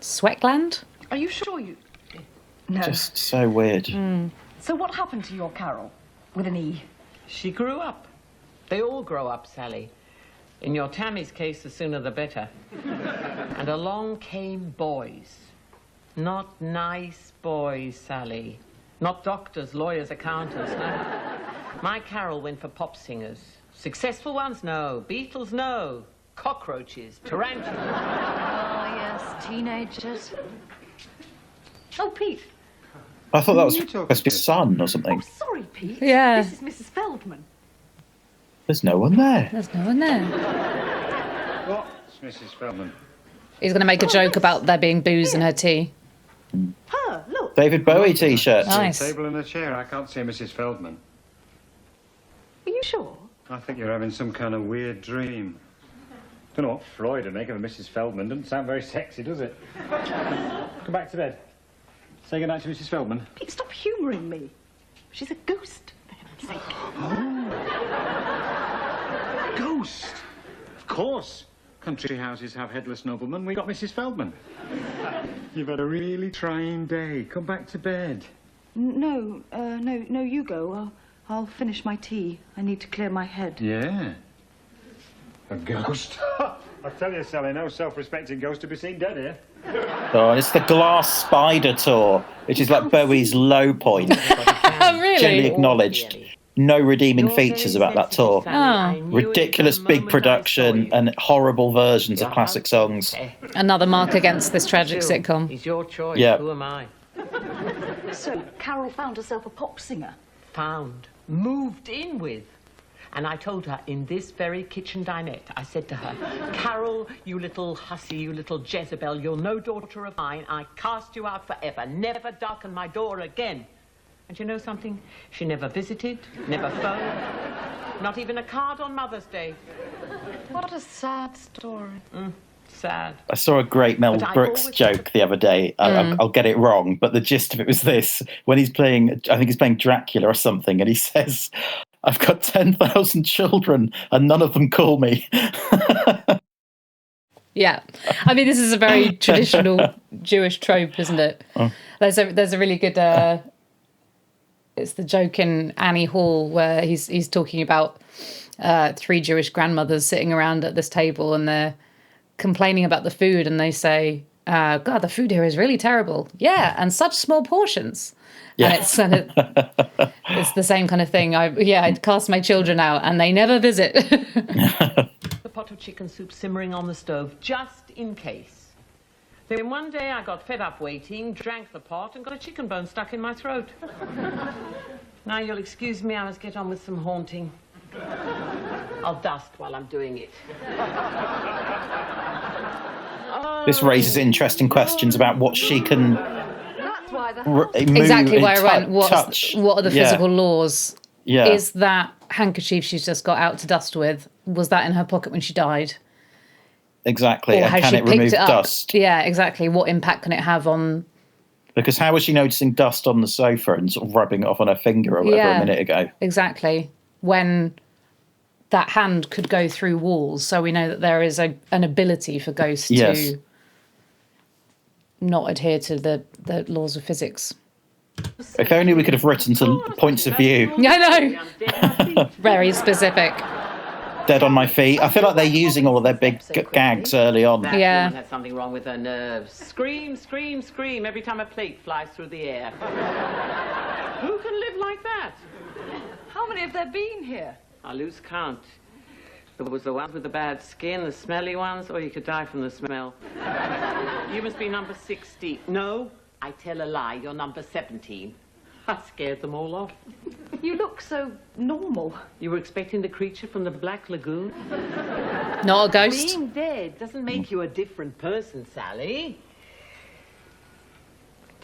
Speaker 2: Sweat gland?
Speaker 9: Are you sure you... No.
Speaker 1: Just so weird.
Speaker 9: So what happened to your Carol with an E?
Speaker 10: She grew up. They all grow up, Sally. In your Tammy's case, the sooner the better. And along came boys. Not nice boys, Sally. Not doctors, lawyers, accountants, no. My Carol went for pop singers. Successful ones, no. Beatles, no. Cockroaches, tarantulas.
Speaker 9: Oh, yes, teenagers. Oh, Pete.
Speaker 1: I thought that was supposed to be son or something.
Speaker 9: Oh, sorry, Pete.
Speaker 2: Yeah.
Speaker 9: This is Mrs. Feldman.
Speaker 1: There's no one there.
Speaker 2: There's no one there.
Speaker 3: What's Mrs. Feldman?
Speaker 2: He's going to make a joke about there being booze in her tea.
Speaker 9: Her, look.
Speaker 1: David Bowie T-shirt.
Speaker 2: Nice.
Speaker 3: A table and a chair. I can't see Mrs. Feldman.
Speaker 9: Are you sure?
Speaker 3: I think you're having some kind of weird dream. Don't know what Freud would make of a Mrs. Feldman. Doesn't sound very sexy, does it? Come back to bed. Say goodnight to Mrs. Feldman.
Speaker 9: Pete, stop humouring me. She's a ghost, for heaven's sake.
Speaker 3: Oh. Ghost? Of course. Country houses have headless noblemen. We got Mrs. Feldman. You've had a really trying day. Come back to bed.
Speaker 9: No, you go. I'll finish my tea. I need to clear my head.
Speaker 3: Yeah. A ghost? I tell you, Sally, no self-respecting ghost to be seen dead here.
Speaker 1: Oh, and it's the Glass Spider tour, which is like Bowie's low point.
Speaker 2: Really?
Speaker 1: Generally acknowledged. No redeeming features about that tour.
Speaker 2: Oh.
Speaker 1: Ridiculous big production and horrible versions of classic songs.
Speaker 2: Another mark against this tragic sitcom.
Speaker 10: It's your choice.
Speaker 1: Yeah.
Speaker 10: Who am I?
Speaker 9: So, Carol found herself a pop singer.
Speaker 10: Found. Moved in with. And I told her in this very kitchen dinette, I said to her, Carol, you little hussy, you little Jezebel, you're no daughter of mine. I cast you out forever. Never darken my door again. And you know something? She never visited, never phoned, not even a card on Mother's Day.
Speaker 9: What a sad story.
Speaker 10: Sad.
Speaker 1: I saw a great Mel Brooks joke the other day. I'll get it wrong, but the gist of it was this. When he's playing, I think he's playing Dracula or something, and he says, I've got 10,000 children and none of them call me.
Speaker 2: Yeah. I mean, this is a very traditional Jewish trope, isn't it?
Speaker 1: Oh.
Speaker 2: There's a really good... it's the joke in Annie Hall where he's talking about 3 Jewish grandmothers sitting around at this table and they're complaining about the food and they say, God, the food here is really terrible. Yeah, and such small portions. Yeah. And it's kind of, it's the same kind of thing. I'd cast my children out and they never visit.
Speaker 10: The pot of chicken soup simmering on the stove, just in case. Then one day I got fed up waiting, drank the pot and got a chicken bone stuck in my throat. Now you'll excuse me, I must get on with some haunting. I'll dust while I'm doing it.
Speaker 1: This raises interesting questions about what she can move,
Speaker 2: exactly where I went.
Speaker 1: touch.
Speaker 2: What are the physical laws?
Speaker 1: Yeah.
Speaker 2: Is that handkerchief she's just got out to dust with, was that in her pocket when she died?
Speaker 1: Exactly.
Speaker 2: Or
Speaker 1: And
Speaker 2: has
Speaker 1: can
Speaker 2: she
Speaker 1: it
Speaker 2: picked
Speaker 1: remove
Speaker 2: it up?
Speaker 1: dust?
Speaker 2: Yeah, exactly. What impact can it have on...
Speaker 1: Because how was she noticing dust on the sofa and sort of rubbing it off on her finger or whatever a minute ago?
Speaker 2: Exactly. When that hand could go through walls. So we know that there is an ability for ghosts to not adhere to the laws of physics.
Speaker 1: If only we could have written some points of view.
Speaker 2: I know. Very specific.
Speaker 1: Dead on my feet. I feel like they're using all of their big gags early on.
Speaker 10: That woman has something wrong with her nerves. Scream, scream, scream every time a plate flies through the air. Who can live like that?
Speaker 9: How many have there been here?
Speaker 10: I lose count. There was the ones with the bad skin, the smelly ones, or you could die from the smell. You must be number 60. No, I tell a lie. You're number 17. I scared them all off.
Speaker 9: You look so normal.
Speaker 10: You were expecting the creature from the Black Lagoon?
Speaker 2: Not a ghost?
Speaker 10: Being dead doesn't make you a different person, Sally.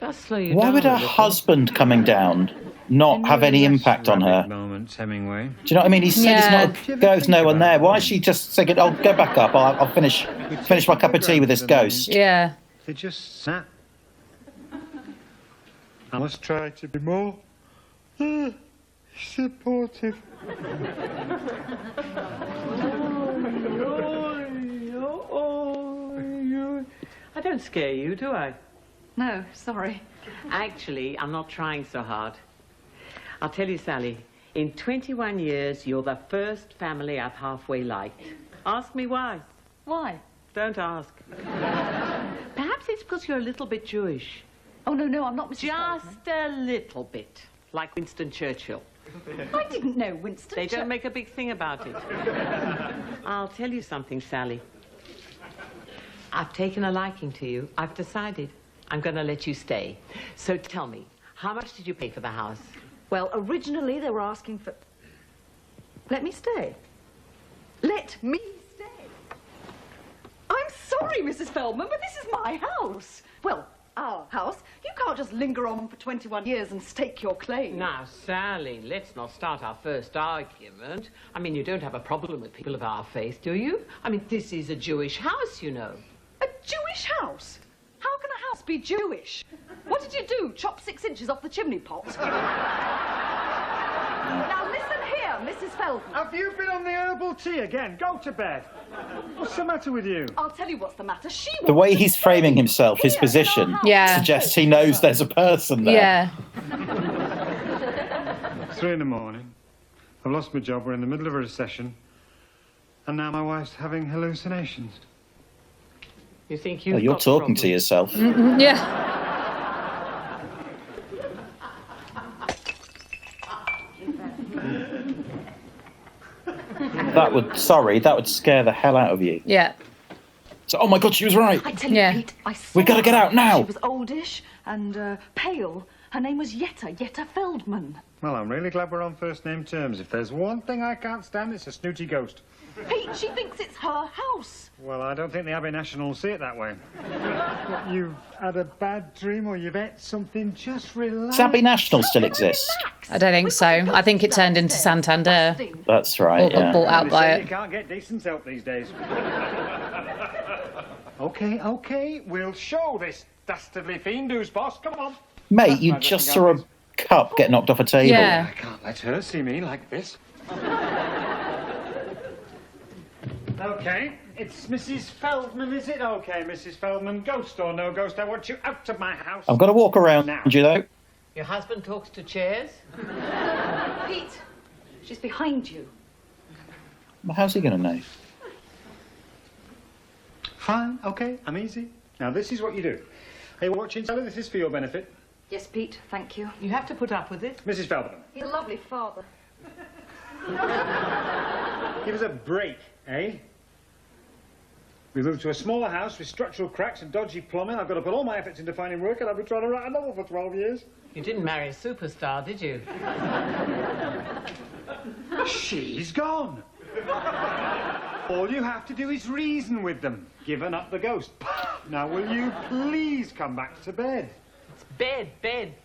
Speaker 10: Does slow you
Speaker 1: Why
Speaker 10: down
Speaker 1: would
Speaker 10: a
Speaker 1: her
Speaker 10: little.
Speaker 1: husband coming down not have any impact on her?
Speaker 3: Moments, Hemingway.
Speaker 1: Do you know what I mean? He said it's not a ghost, no one there. Why is she just saying, I'll go back up, I'll finish my cup of tea with this ghost?
Speaker 2: Yeah.
Speaker 3: They just sat. I must try to be more supportive.
Speaker 10: I don't scare you, do I?
Speaker 9: No, sorry.
Speaker 10: Actually, I'm not trying so hard. I'll tell you, Sally, in 21 years, you're the first family I've halfway liked. Ask me why.
Speaker 9: Why?
Speaker 10: Don't ask. Perhaps it's because you're a little bit Jewish.
Speaker 9: Oh, no, I'm not Mrs.
Speaker 10: Just a little bit. Like Winston Churchill.
Speaker 9: I didn't know Winston
Speaker 10: They don't make a big thing about it. I'll tell you something, Sally. I've taken a liking to you. I've decided I'm going to let you stay. So tell me, how much did you pay for the house?
Speaker 9: Well, originally they were asking for... Let me stay. Let me stay. I'm
Speaker 11: sorry, Mrs. Feldman, but this is my house. Well, our house. You can't just linger on for 21 years and stake your claim.
Speaker 10: Now, Sally, let's not start our first argument. I mean, you don't have a problem with people of our faith, do you? I mean, this is a Jewish house, you know.
Speaker 11: A Jewish house? How can a house be Jewish? What did you do, chop 6 inches off the chimney pot? Now, listen here, Mrs. Feldman.
Speaker 3: Have you been on the herbal tea again? Go to bed. What's the matter with you?
Speaker 11: I'll tell you what's the matter.
Speaker 1: The way he's framing himself, his position, suggests he knows there's a person there.
Speaker 2: Yeah.
Speaker 3: 3 in the morning. I've lost my job. We're in the middle of a recession. And now my wife's having hallucinations.
Speaker 10: You think
Speaker 1: you're talking to yourself.
Speaker 2: Yeah.
Speaker 1: That would scare the hell out of you.
Speaker 2: Yeah.
Speaker 1: So, oh my God, she was right.
Speaker 11: I tell you, Pete, I saw
Speaker 1: We gotta get out now.
Speaker 11: She was oldish and pale. Her name was Yetta Feldman.
Speaker 3: Well, I'm really glad we're on first name terms. If there's one thing I can't stand, it's a snooty ghost.
Speaker 11: Pete, she thinks it's her house.
Speaker 3: Well, I don't think the Abbey National will see it that way. What, you've had a bad dream or you've ate something, just relax.
Speaker 1: Does Abbey National still exist?
Speaker 2: I don't think so. I think it turned into Santander.
Speaker 1: That's right,
Speaker 2: Or got bought out by
Speaker 3: You
Speaker 2: it.
Speaker 3: can't get decent help these days. Okay, we'll show this dastardly fiend who's boss. Come on.
Speaker 1: Mate, you just saw a cup get knocked off a table.
Speaker 2: Yeah.
Speaker 3: I can't let her see me like this. Okay, it's Mrs. Feldman, is it? Okay, Mrs. Feldman, ghost or no ghost, I want you out of my house.
Speaker 1: I'm going to walk around you, though.
Speaker 10: Your husband talks to chairs?
Speaker 11: Pete, she's behind you.
Speaker 1: Well, how's he going to know?
Speaker 3: Fine, okay, I'm easy. Now, this is what you do. Hey, watching, Sally, this is for your benefit.
Speaker 11: Yes, Pete, thank you.
Speaker 10: You have to put up with it.
Speaker 3: Mrs. Feldman.
Speaker 11: He's a lovely father.
Speaker 3: Give us a break, eh? We moved to a smaller house with structural cracks and dodgy plumbing. I've got to put all my efforts into finding work, and I've been trying to write a novel for 12 years.
Speaker 10: You didn't marry a superstar, did you?
Speaker 3: She's gone. All you have to do is reason with them. Given up the ghost. Now, will you please come back to bed?
Speaker 10: It's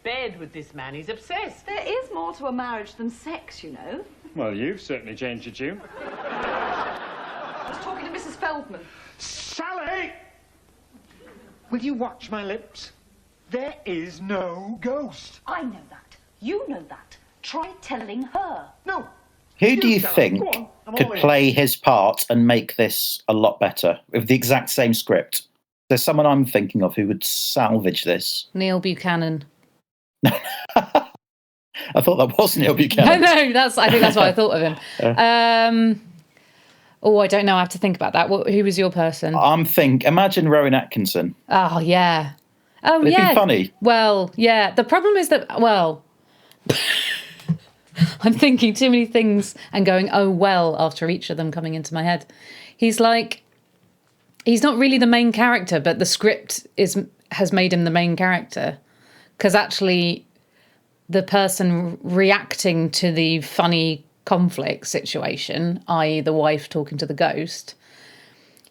Speaker 10: bed with this man. He's obsessed.
Speaker 11: There is more to a marriage than sex, you know.
Speaker 3: Well, you've certainly changed your tune.
Speaker 11: I was talking to Mrs. Feldman.
Speaker 3: Sally! Will you watch my lips? There is no ghost.
Speaker 11: I know that. You know that. Try telling her.
Speaker 3: No.
Speaker 1: Who do you think could play his part and make this a lot better with the exact same script? There's someone I'm thinking of who would salvage this.
Speaker 2: Neil Buchanan.
Speaker 1: I thought that was Neil Buchanan.
Speaker 2: No, I think that's what I thought of him. I don't know. I have to think about that. Who was your person?
Speaker 1: Imagine Rowan Atkinson.
Speaker 2: Oh, yeah. Oh,
Speaker 1: It'd
Speaker 2: yeah.
Speaker 1: be funny.
Speaker 2: Well, yeah. The problem is that, I'm thinking too many things and going, oh, well, after each of them coming into my head. He's not really the main character, but the script has made him the main character. Because actually, the person reacting to the funny conflict situation, i.e. the wife talking to the ghost,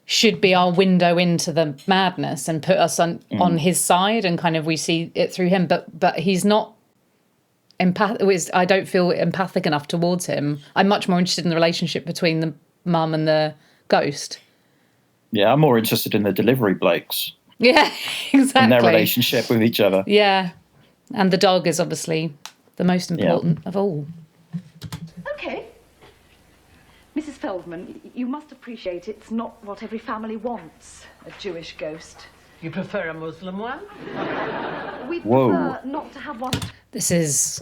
Speaker 2: should be our window into the madness and put us on his side, and kind of we see it through him. But he's not I don't feel empathic enough towards him. I'm much more interested in the relationship between the mum and the ghost.
Speaker 1: Yeah, I'm more interested in the delivery blokes.
Speaker 2: Yeah, exactly.
Speaker 1: And their relationship with each other.
Speaker 2: Yeah. And the dog is obviously the most important of all.
Speaker 11: Okay. Mrs. Feldman, you must appreciate it's not what every family wants, a Jewish ghost.
Speaker 10: You prefer a Muslim one?
Speaker 11: We prefer not to have one.
Speaker 2: This is...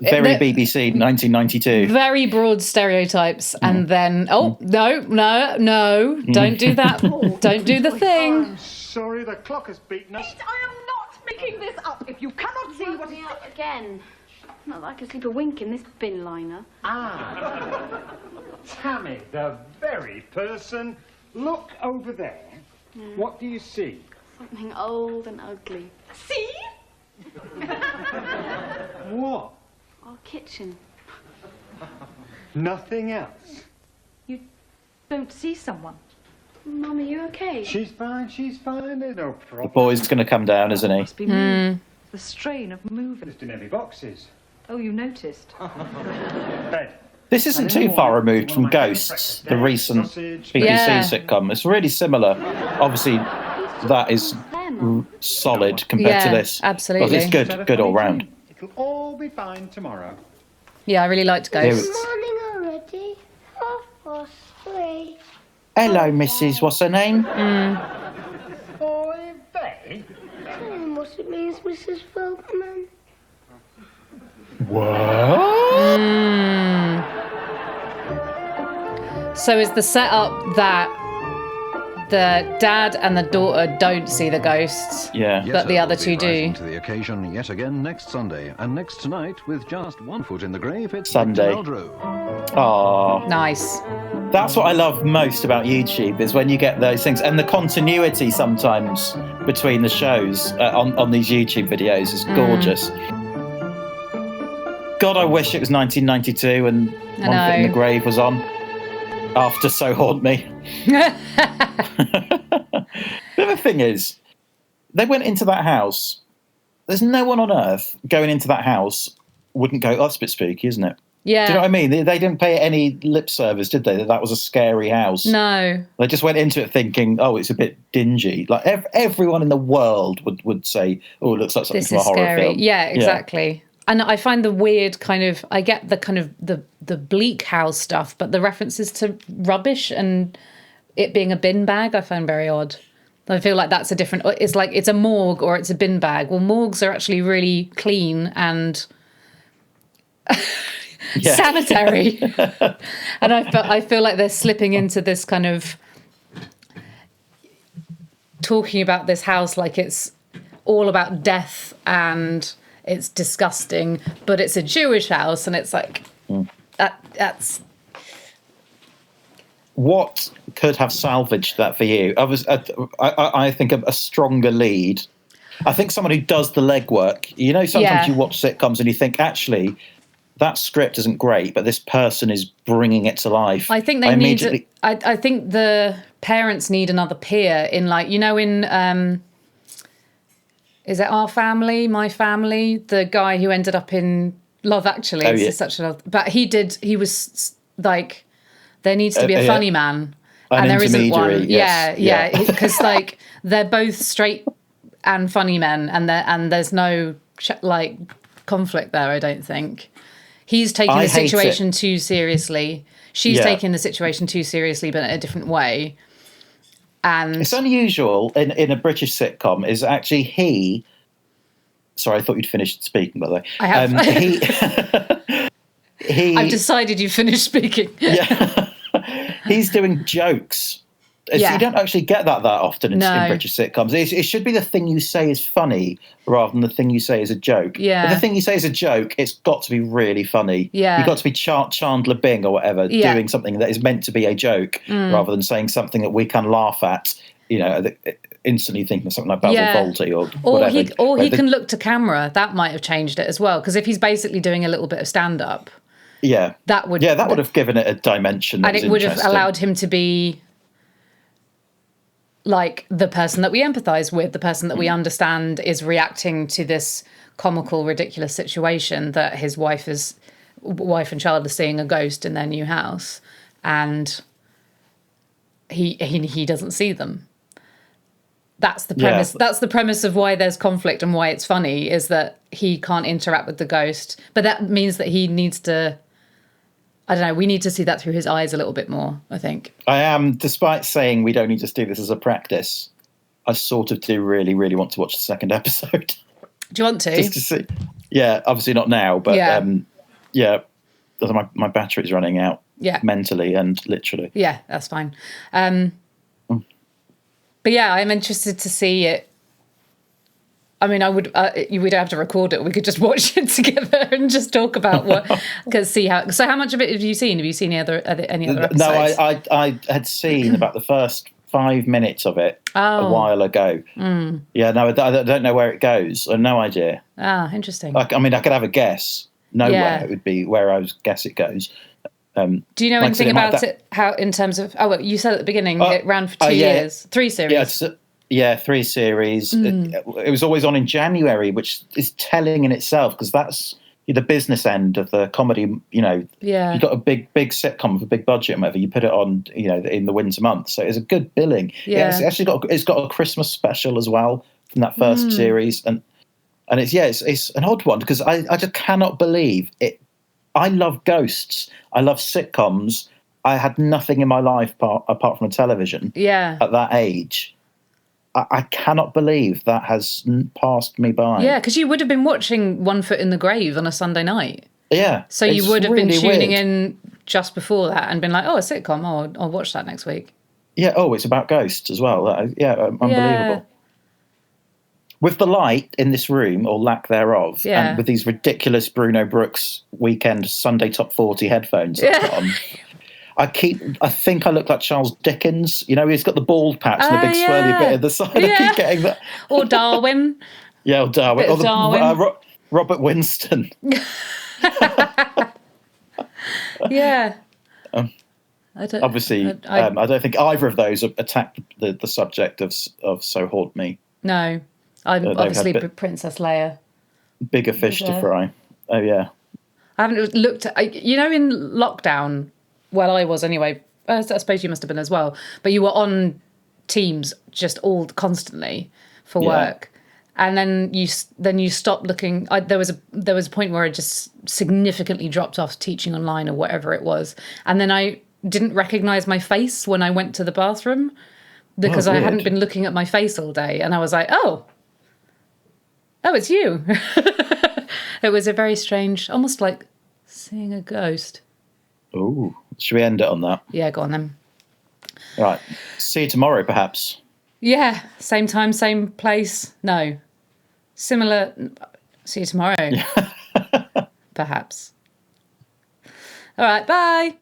Speaker 1: Very BBC 1992.
Speaker 2: Very broad stereotypes, and then no, don't do that. Don't do the thing.
Speaker 3: I'm sorry, the clock has beaten us.
Speaker 11: Pete, I am not making this up. If you cannot see what is
Speaker 5: out again. Not that I could sleep a wink in this bin liner.
Speaker 3: Tammy, the very person. Look over there. What do you see?
Speaker 5: Something old and ugly.
Speaker 11: See?
Speaker 3: What?
Speaker 5: Our kitchen.
Speaker 3: Nothing else.
Speaker 11: don't see someone.
Speaker 5: Mum, are you okay?
Speaker 3: She's fine, there's no
Speaker 1: The
Speaker 3: problem.
Speaker 1: boy's going to come down, isn't he?
Speaker 11: Must be moved. The strain of moving.
Speaker 3: Just in heavy boxes.
Speaker 11: Oh, you noticed.
Speaker 3: Bed.
Speaker 1: This isn't too far removed from Ghosts, the recent BBC sitcom. It's really similar. Obviously, that is solid compared to this.
Speaker 2: Absolutely.
Speaker 1: Because it's good all round.
Speaker 3: It'll all be fine tomorrow.
Speaker 2: Yeah, I really liked Ghosts.
Speaker 5: Morning already. 3:30.
Speaker 1: Hello, Mrs. What's her name?
Speaker 3: Oi, Betty.
Speaker 5: Tell him what it means, Mrs. Feldman.
Speaker 1: What?
Speaker 2: So is the setup that the dad and the daughter don't see the ghosts, but the other two do?
Speaker 12: To the occasion yet again next Sunday, and next tonight with just one foot in the grave, it's
Speaker 1: Sunday. Oh,
Speaker 2: nice.
Speaker 1: That's what I love most about YouTube is when you get those things, and the continuity sometimes between the shows on these YouTube videos is gorgeous. God, I wish it was 1992 and One Foot in the Grave was on after So Haunt Me. The other thing is, they went into that house. There's no one on earth going into that house wouldn't go, oh, that's a bit spooky, isn't it?
Speaker 2: Yeah.
Speaker 1: Do you know what I mean? They didn't pay any lip service, did they? That was a scary house.
Speaker 2: No.
Speaker 1: They just went into it thinking, oh, it's a bit dingy. Like everyone in the world would say, oh, it looks like something from a horror
Speaker 2: scary.
Speaker 1: film.
Speaker 2: Yeah, exactly. And I find the weird I get the kind of the bleak house stuff, but the references to rubbish and it being a bin bag, I find very odd. I feel like that's a different, it's like it's a morgue or it's a bin bag. Well, morgues are actually really clean and sanitary. And I feel like they're slipping into this kind of talking about this house like it's all about death and it's disgusting, but it's a Jewish house, and it's like that's
Speaker 1: what could have salvaged that for you? I think a stronger lead. I think someone who does the legwork. You know, sometimes you watch sitcoms and you think, actually, that script isn't great, but this person is bringing it to life.
Speaker 2: I think they need. I think the parents need another peer in, like, you know, in is it Our Family, My Family? The guy who ended up in Love Actually. It's such a, but he was like, there needs to be a funny man, and there isn't one.
Speaker 1: Yes.
Speaker 2: Yeah, because like they're both straight and funny men, and there's no like conflict there. I don't think he's taking the situation too seriously. She's taking the situation too seriously, but in a different way. And
Speaker 1: it's unusual in a British sitcom is actually he. Sorry, I thought you'd finished speaking, by the way.
Speaker 2: I have. I've decided you finished speaking.
Speaker 1: He's doing jokes. You don't actually get that often in British sitcoms. It should be the thing you say is funny rather than the thing you say is a joke.
Speaker 2: Yeah.
Speaker 1: If the thing you say is a joke, it's got to be really funny.
Speaker 2: Yeah.
Speaker 1: You've got to be Chandler Bing or whatever doing something that is meant to be a joke rather than saying something that we can laugh at, you know, instantly thinking of something like Basil Fawlty or whatever.
Speaker 2: He can look to camera. That might have changed it as well, because if he's basically doing a little bit of stand-up, that would have given it a dimension that and it would have allowed him to be like the person that we empathise with, the person that we understand is reacting to this comical, ridiculous situation that his wife and child are seeing a ghost in their new house, and he doesn't see them. That's the premise. Yeah. That's the premise of why there's conflict and why it's funny, is that he can't interact with the ghost. But that means that he needs to, I don't know, we need to see that through his eyes a little bit more, I think.
Speaker 1: I am, despite saying we don't need to do this as a practice, I sort of do really, really want to watch the second episode.
Speaker 2: Do you want to?
Speaker 1: Just to see. Yeah, obviously not now, but my battery's running out.
Speaker 2: Yeah.
Speaker 1: Mentally and literally.
Speaker 2: Yeah, that's fine. But yeah, I'm interested to see it. I mean, I would. We'd have to record it. We could just watch it together and just talk about what. See how. So, how much of it have you seen? Have you seen any other episodes?
Speaker 1: No, I had seen about the first 5 minutes of it a while ago.
Speaker 2: Mm.
Speaker 1: Yeah, no, I don't know where it goes. I have no idea.
Speaker 2: Ah, interesting.
Speaker 1: I mean, I could have a guess. Nowhere it would be where I would guess it goes.
Speaker 2: Do you know
Speaker 1: like I
Speaker 2: anything
Speaker 1: said,
Speaker 2: about it? How in terms of? Oh, well, you said at the beginning it ran for 2
Speaker 1: yeah.
Speaker 2: years, 3 series.
Speaker 1: Yeah, 3 series. It was always on in January, which is telling in itself because that's the business end of the comedy. You know, you got a big sitcom with a big budget and whatever. You put it on, you know, in the winter months, so it's a good billing. Yeah, it's actually got a Christmas special as well from that first series, and it's an odd one because I just cannot believe it. I love ghosts. I love sitcoms. I had nothing in my life apart from a television.
Speaker 2: Yeah.
Speaker 1: At that age. I cannot believe that has passed me by.
Speaker 2: Yeah, because you would have been watching One Foot in the Grave on a Sunday night.
Speaker 1: Yeah.
Speaker 2: So you would have been tuning in just before that and been like, oh, a sitcom, I'll watch that next week.
Speaker 1: Yeah, it's about ghosts as well. Unbelievable. Yeah. With the light in this room, or lack thereof, and with these ridiculous Bruno Brooks weekend Sunday Top 40 headphones that I've got on, I think I look like Charles Dickens. You know, he's got the bald patch and the big swirly bit at the side. I keep getting that.
Speaker 2: Or Darwin.
Speaker 1: Or Darwin. Or
Speaker 2: Darwin.
Speaker 1: Robert Winston.
Speaker 2: Yeah.
Speaker 1: I don't think either of those attack the subject of So Haunt Me.
Speaker 2: No. I'm obviously Princess Leia.
Speaker 1: Bigger fish to fry. Oh, yeah.
Speaker 2: I haven't looked at... in lockdown... Well, I was anyway. I suppose you must have been as well. But you were on Teams just all constantly for work, and then you stopped looking. There was a point where I just significantly dropped off teaching online or whatever it was, and then I didn't recognise my face when I went to the bathroom because I hadn't been looking at my face all day, and I was like, oh, it's you. It was a very strange, almost like seeing a ghost.
Speaker 1: Ooh. Should we end it on that?
Speaker 2: Yeah, go on then.
Speaker 1: Right. See you tomorrow, perhaps.
Speaker 2: Yeah. Same time, same place. No. Similar. See you tomorrow. Perhaps. All right. Bye.